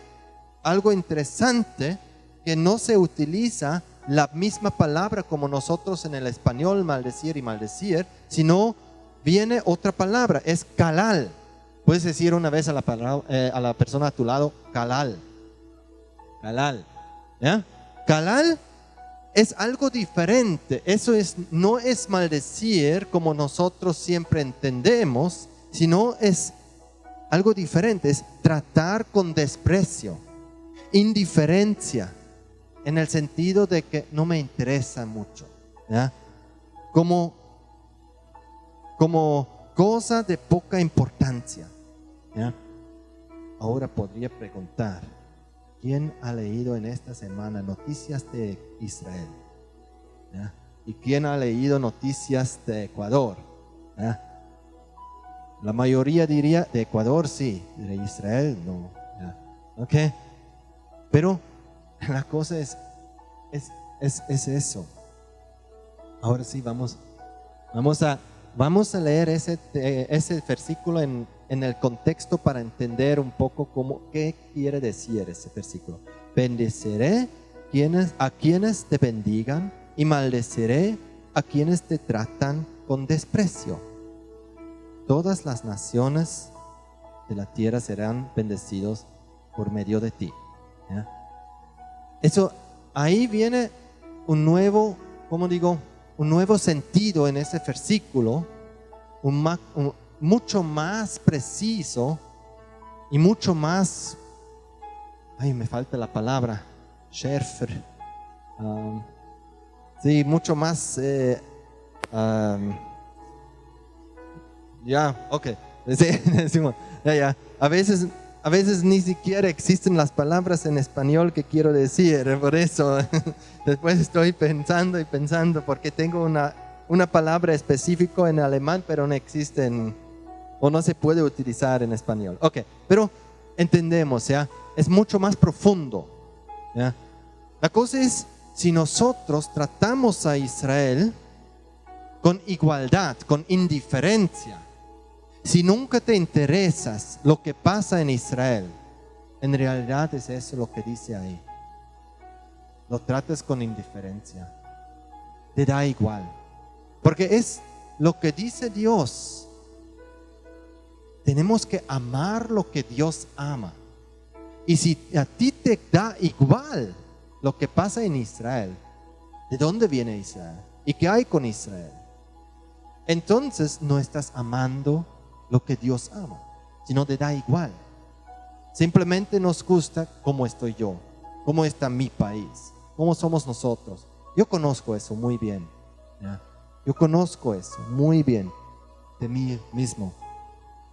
algo interesante, que no se utiliza la misma palabra como nosotros en el español, maldecir y maldecir, sino viene otra palabra, es kalal. Puedes decir una vez a la persona a tu lado, kalal. Kalal, ¿ya? Kalal es algo diferente. Eso no es maldecir como nosotros siempre entendemos, sino es algo diferente. Es tratar con desprecio, indiferencia, en el sentido de que no me interesa mucho, ¿ya? Como cosa de poca importancia, ¿ya? Ahora podría preguntar, ¿quién ha leído en esta semana noticias de Israel? ¿Ya? ¿Y quién ha leído noticias de Ecuador? ¿Ya? La mayoría diría de Ecuador sí, de Israel no, ¿ya? ¿Ok? Pero la cosa es es eso. Ahora sí, vamos a leer ese versículo en el contexto para entender un poco qué quiere decir ese versículo. Bendeciré a quienes te bendigan y maldeciré a quienes te tratan con desprecio. Todas las naciones de la tierra serán bendecidos por medio de ti. ¿Ya? Eso, ahí viene un nuevo sentido en ese versículo, mucho más preciso y mucho más, me falta la palabra, schärfer, sí, mucho más, ok, sí, decimos, ya. A veces ni siquiera existen las palabras en español que quiero decir, por eso después estoy pensando y pensando, porque tengo una palabra específica en alemán, pero no existe o no se puede utilizar en español. Ok, pero entendemos, ¿ya? Es mucho más profundo, ¿ya? La cosa es, si nosotros tratamos a Israel con igualdad, con indiferencia, si nunca te interesas lo que pasa en Israel, en realidad es eso lo que dice ahí. Lo tratas con indiferencia. Te da igual. Porque es lo que dice Dios. Tenemos que amar lo que Dios ama. Y si a ti te da igual lo que pasa en Israel, ¿de dónde viene Israel? ¿Y qué hay con Israel? Entonces no estás amando lo que Dios ama, sino te da igual. Simplemente nos gusta cómo estoy yo, cómo está mi país, cómo somos nosotros. Yo conozco eso muy bien, ¿ya? Yo conozco eso muy bien de mí mismo.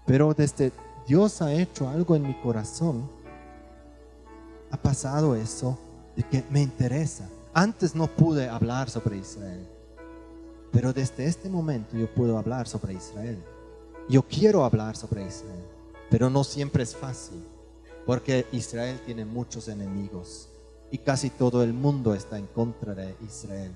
Pero desde Dios ha hecho algo en mi corazón, ha pasado eso de que me interesa. Antes no pude hablar sobre Israel, pero desde este momento yo puedo hablar sobre Israel. Yo quiero hablar sobre Israel, pero no siempre es fácil, porque Israel tiene muchos enemigos y casi todo el mundo está en contra de Israel.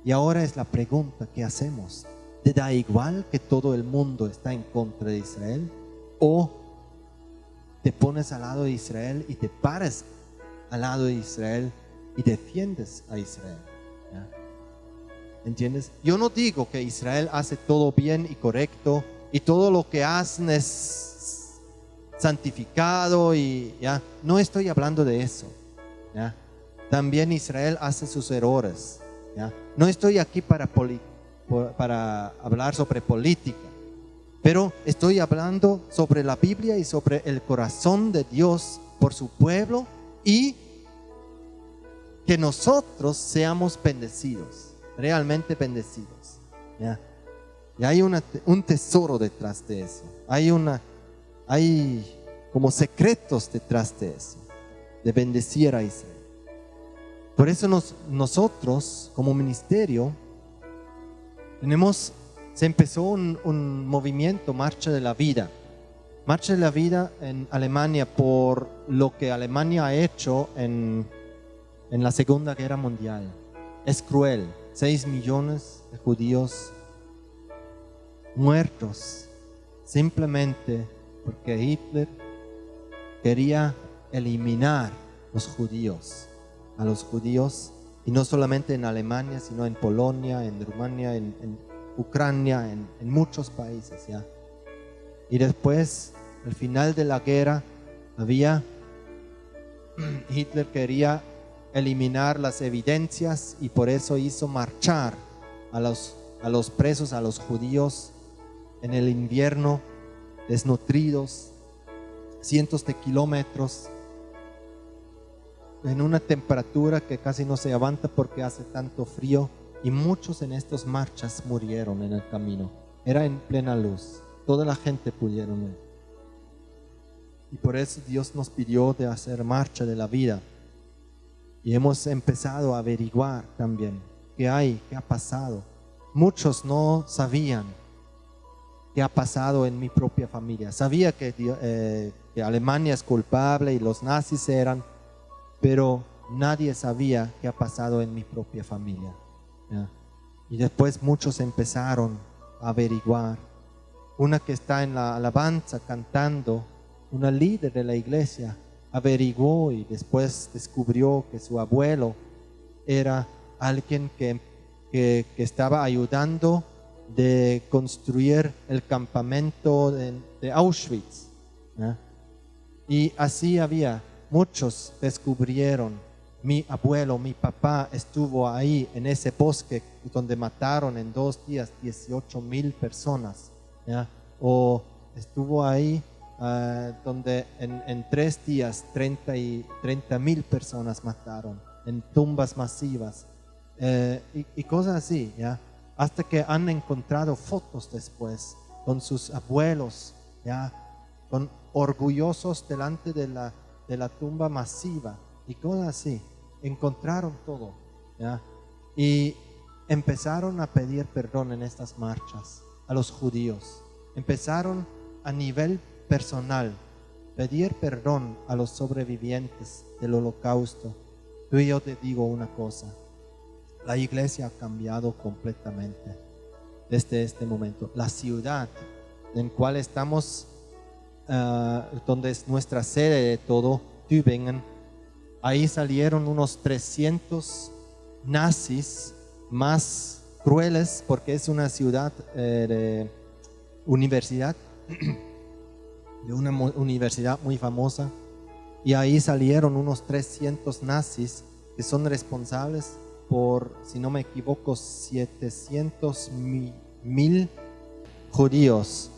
Y ahora es la pregunta, ¿qué hacemos? ¿Te da igual que todo el mundo está en contra de Israel? ¿O te pones al lado de Israel y te paras al lado de Israel y defiendes a Israel? ¿Ya? ¿Entiendes? Yo no digo que Israel hace todo bien y correcto y todo lo que hacen es santificado y ya. No estoy hablando de eso, ¿ya? También Israel hace sus errores, ¿ya? No estoy aquí para hablar sobre política, pero estoy hablando sobre la Biblia y sobre el corazón de Dios por su pueblo y que nosotros seamos bendecidos, realmente bendecidos, ¿ya? Y hay un tesoro detrás de eso. Hay como secretos detrás de eso, de bendecir a Israel. Por eso nosotros como ministerio se empezó un movimiento, Marcha de la Vida. Marcha de la Vida en Alemania por lo que Alemania ha hecho en la Segunda Guerra Mundial. Es cruel. 6 millones de judíos muertos simplemente porque Hitler quería eliminar a los judíos, y no solamente en Alemania, sino en Polonia, en Rumania, en Ucrania, en muchos países, ¿ya? Y después, al final de la guerra, Hitler quería eliminar las evidencias y por eso hizo marchar a los presos, a los judíos en el invierno, desnutridos, cientos de kilómetros, en una temperatura que casi no se aguanta porque hace tanto frío, y muchos en estas marchas murieron en el camino. Era en plena luz, toda la gente pudieron ir. Y por eso Dios nos pidió de hacer Marcha de la Vida. Y hemos empezado a averiguar también qué ha pasado. Muchos no sabían qué ha pasado en mi propia familia. Sabía que Alemania es culpable y los nazis eran, pero nadie sabía qué ha pasado en mi propia familia, ¿ya? Y después muchos empezaron a averiguar. Una que está en la alabanza cantando, una líder de la iglesia, averiguó y después descubrió que su abuelo era alguien que estaba ayudando de construir el campamento de Auschwitz, ¿ya? Y así había, muchos descubrieron, mi abuelo, mi papá estuvo ahí en ese bosque donde mataron en 2 días 18,000 personas, ¿ya? O estuvo ahí donde en 3 días 30,000 personas mataron, en tumbas masivas, y cosas así, ¿ya? Hasta que han encontrado fotos después con sus abuelos, ¿ya? Orgullosos delante de la tumba masiva y cosas así. Encontraron todo, ¿ya? Y empezaron a pedir perdón en estas marchas a los judíos. Empezaron a nivel personal pedir perdón a los sobrevivientes del holocausto. Tú y yo te digo una cosa: la iglesia ha cambiado completamente desde este momento. La ciudad en cual estamos, donde es nuestra sede de todo, Tübingen, ahí salieron unos 300 nazis más crueles, porque es una ciudad de universidad, de una universidad muy famosa, y ahí salieron unos 300 nazis que son responsables por, si no me equivoco, 700,000 judíos.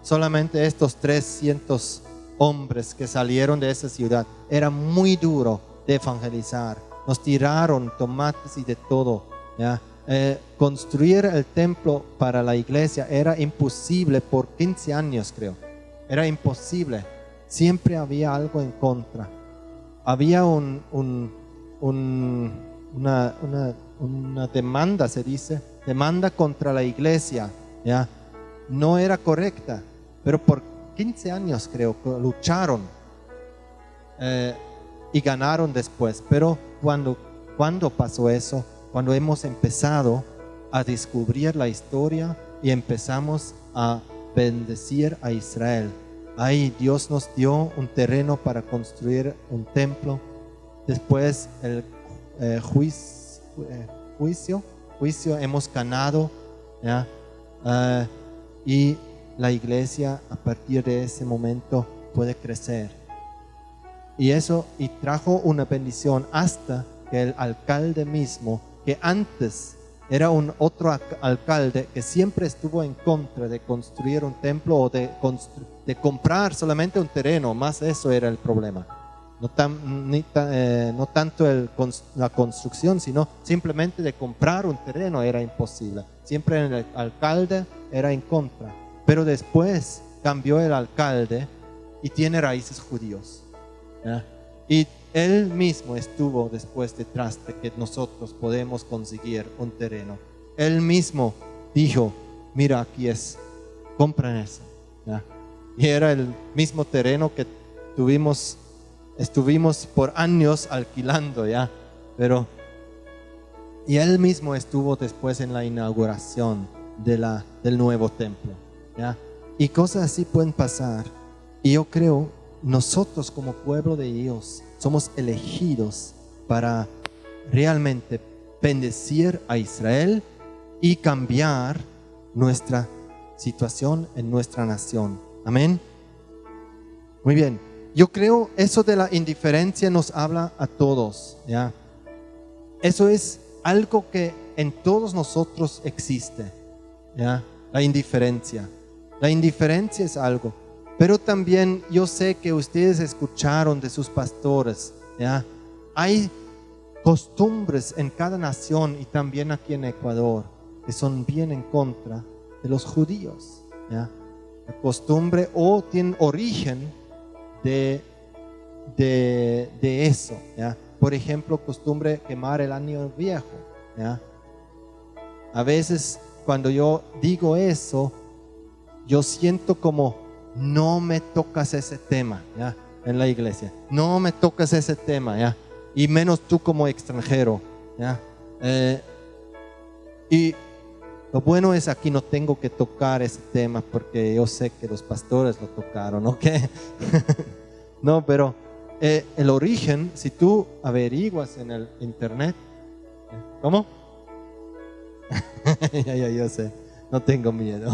Solamente estos 300 hombres que salieron de esa ciudad. Era muy duro de evangelizar. Nos tiraron tomates y de todo, ¿ya? Construir el templo para la iglesia era imposible por 15 años, creo. Era imposible. Siempre había algo en contra. Había una demanda, se dice, demanda contra la iglesia, ¿ya? No era correcta, pero por 15 años creo que lucharon, y ganaron después. Pero cuando pasó eso, cuando hemos empezado a descubrir la historia y empezamos a bendecir a Israel, ahí Dios nos dio un terreno para construir un templo. Después el juicio hemos ganado, ¿ya? Y la iglesia a partir de ese momento puede crecer. Y eso trajo una bendición hasta que el alcalde mismo, que antes era otro alcalde que siempre estuvo en contra de construir un templo o de comprar solamente un terreno, más eso era el problema. No tanto la construcción, sino simplemente de comprar un terreno era imposible. Siempre el alcalde era en contra. Pero después cambió el alcalde y tiene raíces judíos, ¿ya? Y él mismo estuvo después detrás de que nosotros podemos conseguir un terreno. Él mismo dijo: mira, aquí es, compren eso, ¿ya? Y era el mismo terreno que estuvimos por años alquilando, ¿ya? Y él mismo estuvo después en la inauguración del nuevo templo, ¿ya? Y cosas así pueden pasar. Y yo creo, nosotros como pueblo de Dios somos elegidos para realmente bendecir a Israel y cambiar nuestra situación en nuestra nación. Amén. Muy bien. Yo creo eso de la indiferencia nos habla a todos, ¿ya? Eso es algo que en todos nosotros existe, ¿ya? La indiferencia. La indiferencia es algo. Pero también yo sé que ustedes escucharon de sus pastores, ¿ya? Hay costumbres en cada nación y también aquí en Ecuador que son bien en contra de los judíos, ¿ya? La costumbre o tienen origen de eso, ¿ya? Por ejemplo, costumbre quemar el año viejo, ¿ya? A veces cuando yo digo eso, yo siento como: no me tocas ese tema, ¿ya? En la iglesia, no me tocas ese tema, ¿ya? y menos tú como extranjero, ¿ya? Y lo bueno es aquí no tengo que tocar ese tema porque yo sé que los pastores lo tocaron, ¿ok? No, pero el origen, si tú averiguas en el internet, ¿cómo? Ya, yo sé, no tengo miedo.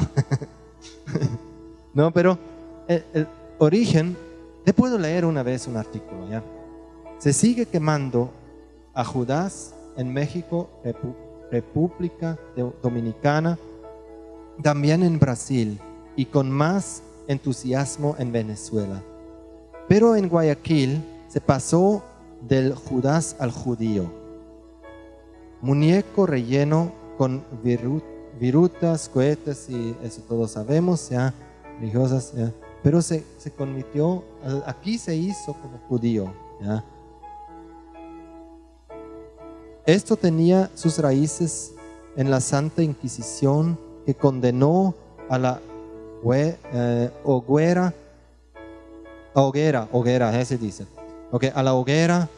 No, pero el origen, te puedo leer una vez un artículo, ¿ya? Se sigue quemando a Judas en México, República Dominicana, también en Brasil y con más entusiasmo en Venezuela. Pero en Guayaquil se pasó del Judas al judío. Muñeco relleno con virutas, cohetes y eso todos sabemos, ya, religiosas, ya. Pero se convirtió, aquí se hizo como judío, ya. Esto tenía sus raíces en la Santa Inquisición que condenó a la hoguera, se dice, okay, a la hoguera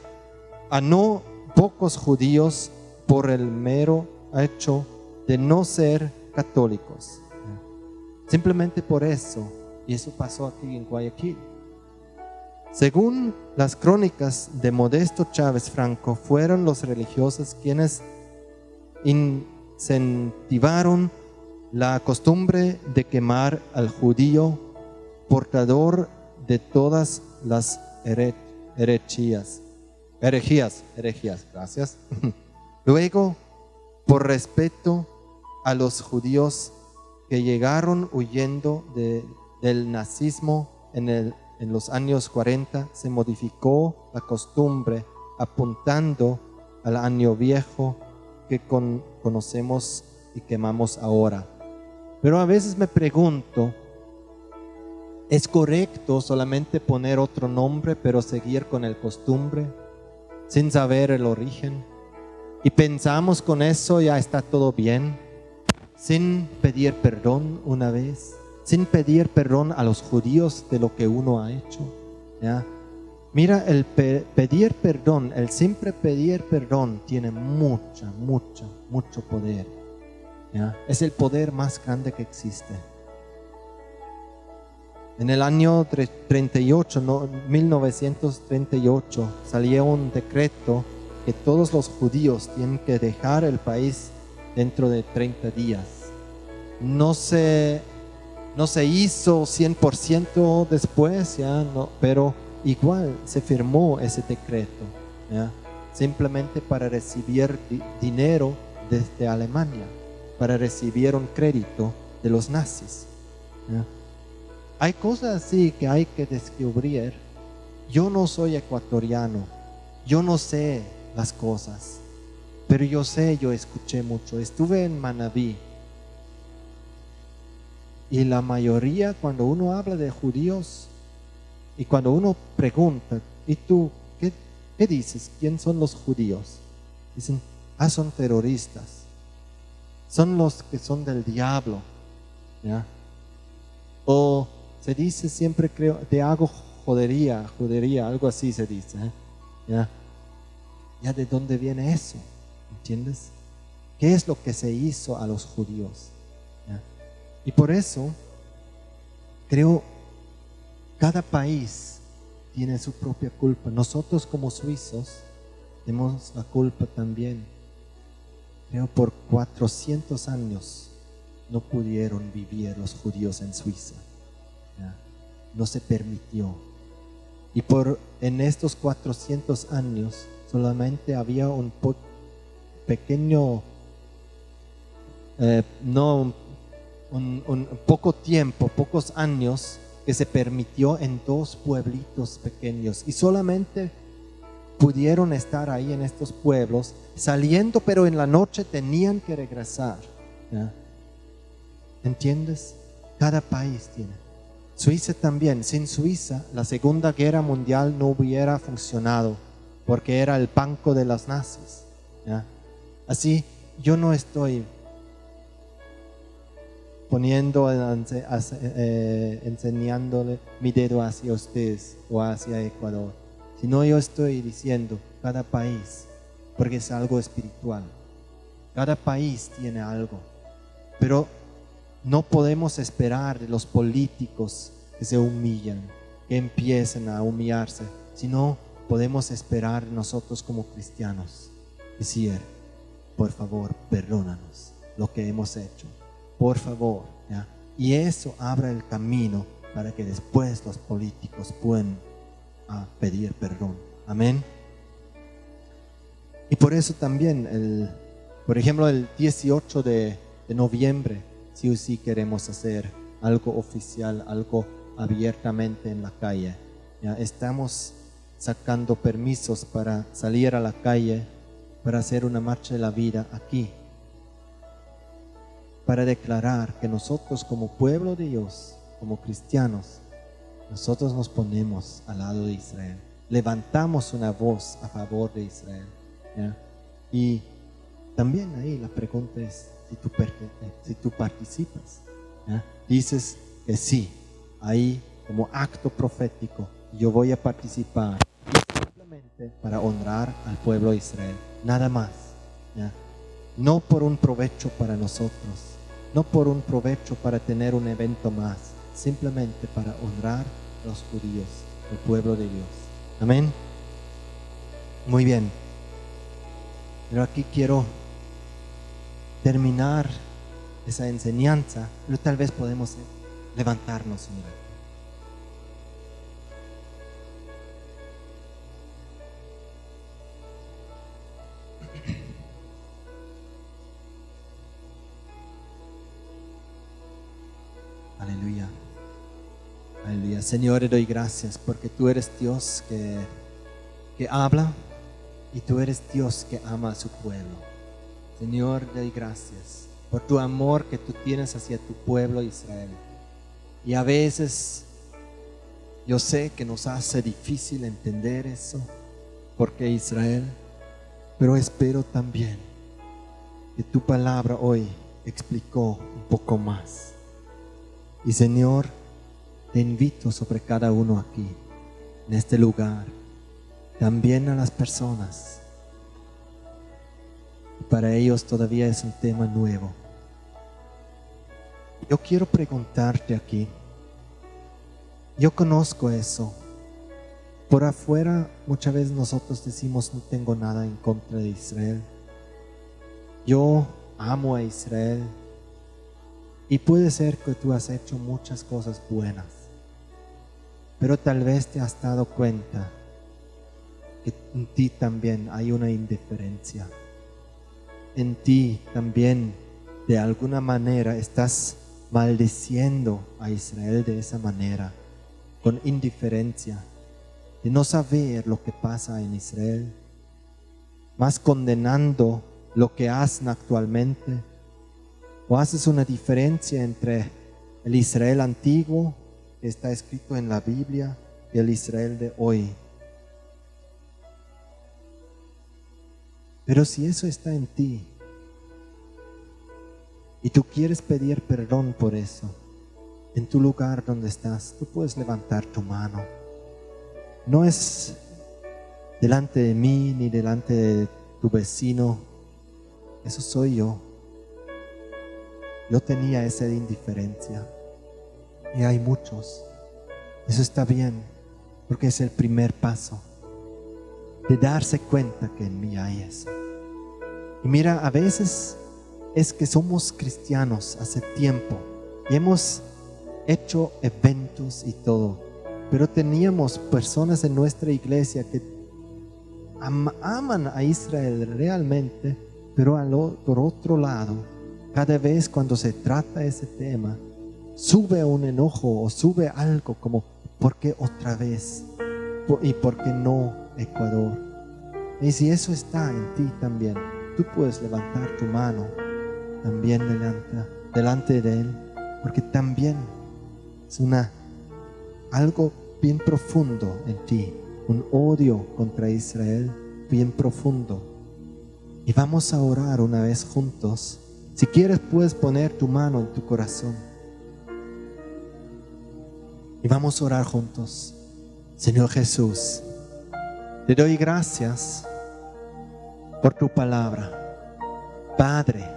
a no pocos judíos por el mero hecho de no ser católicos. Simplemente por eso, y eso pasó aquí en Guayaquil. Según las crónicas de Modesto Chávez Franco, fueron los religiosos quienes incentivaron la costumbre de quemar al judío portador de todas las herejías, gracias. Luego, por respeto a los judíos que llegaron huyendo del nazismo en los años 40, se modificó la costumbre apuntando al año viejo que conocemos y quemamos ahora. Pero a veces me pregunto, ¿es correcto solamente poner otro nombre pero seguir con el costumbre sin saber el origen? Y pensamos con eso ya está todo bien, sin pedir perdón una vez, sin pedir perdón a los judíos de lo que uno ha hecho, ¿ya? Mira, el pedir perdón, el simple pedir perdón tiene mucho poder, ¿ya? Es el poder más grande que existe. En el año 1938 salió un decreto que todos los judíos tienen que dejar el país dentro de 30 días. No se hizo 100% después, ¿ya? No, pero igual se firmó ese decreto, ¿ya? Simplemente para recibir dinero desde Alemania, para recibir un crédito de los nazis, ¿ya? Hay cosas así que hay que descubrir. Yo no soy ecuatoriano, yo no sé las cosas, pero yo escuché mucho. Estuve en Manabí y la mayoría, cuando uno habla de judíos y cuando uno pregunta, ¿y tú qué dices? ¿Quién son los judíos? Dicen, son terroristas, son los que son del diablo, ¿ya? O se dice siempre, creo, te hago jodería, algo así se dice, ¿ya? ¿Ya de dónde viene eso? ¿Entiendes? ¿Qué es lo que se hizo a los judíos? ¿Ya? Y por eso, creo, cada país tiene su propia culpa. Nosotros como suizos tenemos la culpa también. Creo por 400 años no pudieron vivir los judíos en Suiza, ¿ya? No se permitió. Y en estos 400 años solamente había un pequeño, un poco tiempo, pocos años que se permitió en 2 pueblitos pequeños y solamente pudieron estar ahí en estos pueblos saliendo, pero en la noche tenían que regresar, ¿ya? ¿Entiendes? Cada país tiene. Suiza también. Sin Suiza, la Segunda Guerra Mundial no hubiera funcionado porque era el banco de los nazis, ¿ya? Así, yo no estoy enseñándole mi dedo hacia ustedes o hacia Ecuador, sino yo estoy diciendo cada país, porque es algo espiritual. Cada país tiene algo, pero no podemos esperar de los políticos que se humillan, que empiecen a humillarse, sino podemos esperar nosotros como cristianos, decir, por favor, perdónanos lo que hemos hecho, por favor, ¿ya? Y eso abre el camino para que después los políticos puedan pedir perdón. Amén. Y por eso también, por ejemplo, el 18 de noviembre, sí o sí queremos hacer algo oficial, algo abiertamente en la calle. ¿Ya? Estamos sacando permisos para salir a la calle, para hacer una marcha de la vida aquí, para declarar que nosotros como pueblo de Dios, como cristianos, nosotros nos ponemos al lado de Israel, levantamos una voz a favor de Israel, ¿ya? Y también ahí la pregunta es si tú participas, ¿ya? Dices que sí, ahí como acto profético yo voy a participar simplemente para honrar al pueblo de Israel, nada más, ¿ya? No por un provecho para nosotros, no por un provecho para tener un evento más, simplemente para honrar a los judíos, el pueblo de Dios. Amén. Muy bien. Pero aquí quiero terminar esa enseñanza, pero tal vez podemos levantarnos un rato. Aleluya. Aleluya. Señor, te doy gracias porque tú eres Dios que habla y tú eres Dios que ama a su pueblo. Señor, te doy gracias por tu amor que tú tienes hacia tu pueblo Israel. Y a veces yo sé que nos hace difícil entender eso, porque Israel, pero espero también que tu palabra hoy explicó un poco más. Y Señor, te invito sobre cada uno aquí, en este lugar, también a las personas. Para ellos todavía es un tema nuevo. Yo quiero preguntarte aquí, yo conozco eso. Por afuera muchas veces nosotros decimos no tengo nada en contra de Israel. Yo amo a Israel. Y puede ser que tú has hecho muchas cosas buenas, pero tal vez te has dado cuenta que en ti también hay una indiferencia. En ti también de alguna manera estás maldiciendo a Israel de esa manera, con indiferencia, de no saber lo que pasa en Israel, más condenando lo que hacen actualmente. ¿O haces una diferencia entre el Israel antiguo, que está escrito en la Biblia, y el Israel de hoy? Pero si eso está en ti, y tú quieres pedir perdón por eso, en tu lugar donde estás, tú puedes levantar tu mano. No es delante de mí, ni delante de tu vecino. Eso soy yo. Yo tenía esa indiferencia y hay muchos. Eso está bien, porque es el primer paso de darse cuenta que en mí hay eso. Y mira, a veces es que somos cristianos hace tiempo y hemos hecho eventos y todo, pero teníamos personas en nuestra iglesia que aman a Israel realmente, pero por otro lado, cada vez cuando se trata ese tema, sube un enojo o sube algo como, ¿por qué otra vez? ¿Y por qué no Ecuador? Y si eso está en ti también, tú puedes levantar tu mano también delante de Él, porque también es algo bien profundo en ti, un odio contra Israel bien profundo. Y vamos a orar una vez juntos. Si quieres puedes poner tu mano en tu corazón y vamos a orar juntos. Señor Jesús, Te doy gracias por tu palabra. Padre,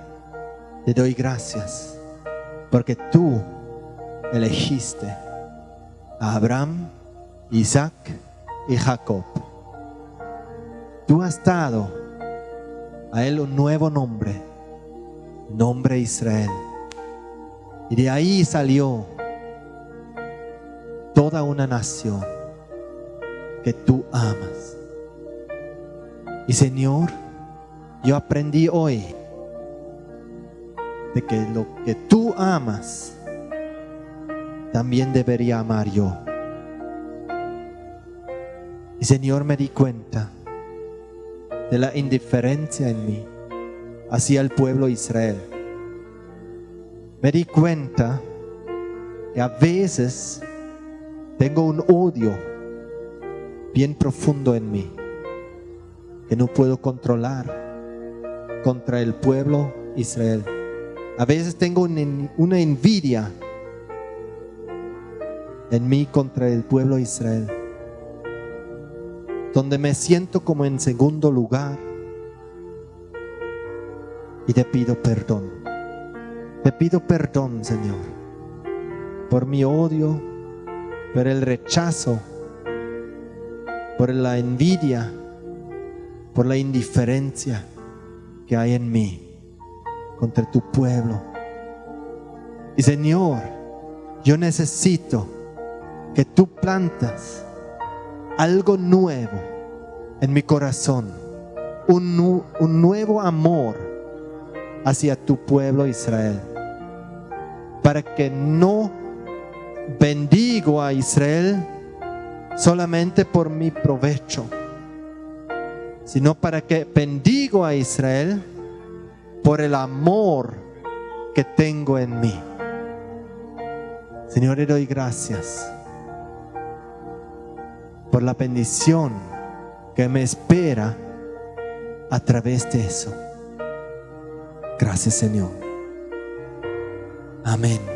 te doy gracias porque tú elegiste a Abraham, Isaac y Jacob. Tú has dado a él un nuevo nombre, nombre Israel. Y de ahí salió toda una nación que tú amas. Y Señor, yo aprendí hoy de que lo que tú amas también debería amar yo. Y Señor, me di cuenta de la indiferencia en mí hacia el pueblo Israel. Me di cuenta que a veces tengo un odio bien profundo en mí que no puedo controlar contra el pueblo Israel. A veces tengo una envidia en mí contra el pueblo Israel, donde me siento como en segundo lugar. Y te pido perdón. Te pido perdón, Señor, por mi odio, por el rechazo, por la envidia, por la indiferencia que hay en mí contra tu pueblo. Y Señor, yo necesito que tú plantas algo nuevo en mi corazón, un nuevo amor hacia tu pueblo Israel, para que no bendigo a Israel solamente por mi provecho, sino para que bendigo a Israel por el amor que tengo en mí. Señor, le doy gracias por la bendición que me espera a través de eso. Gracias, Señor. Amén.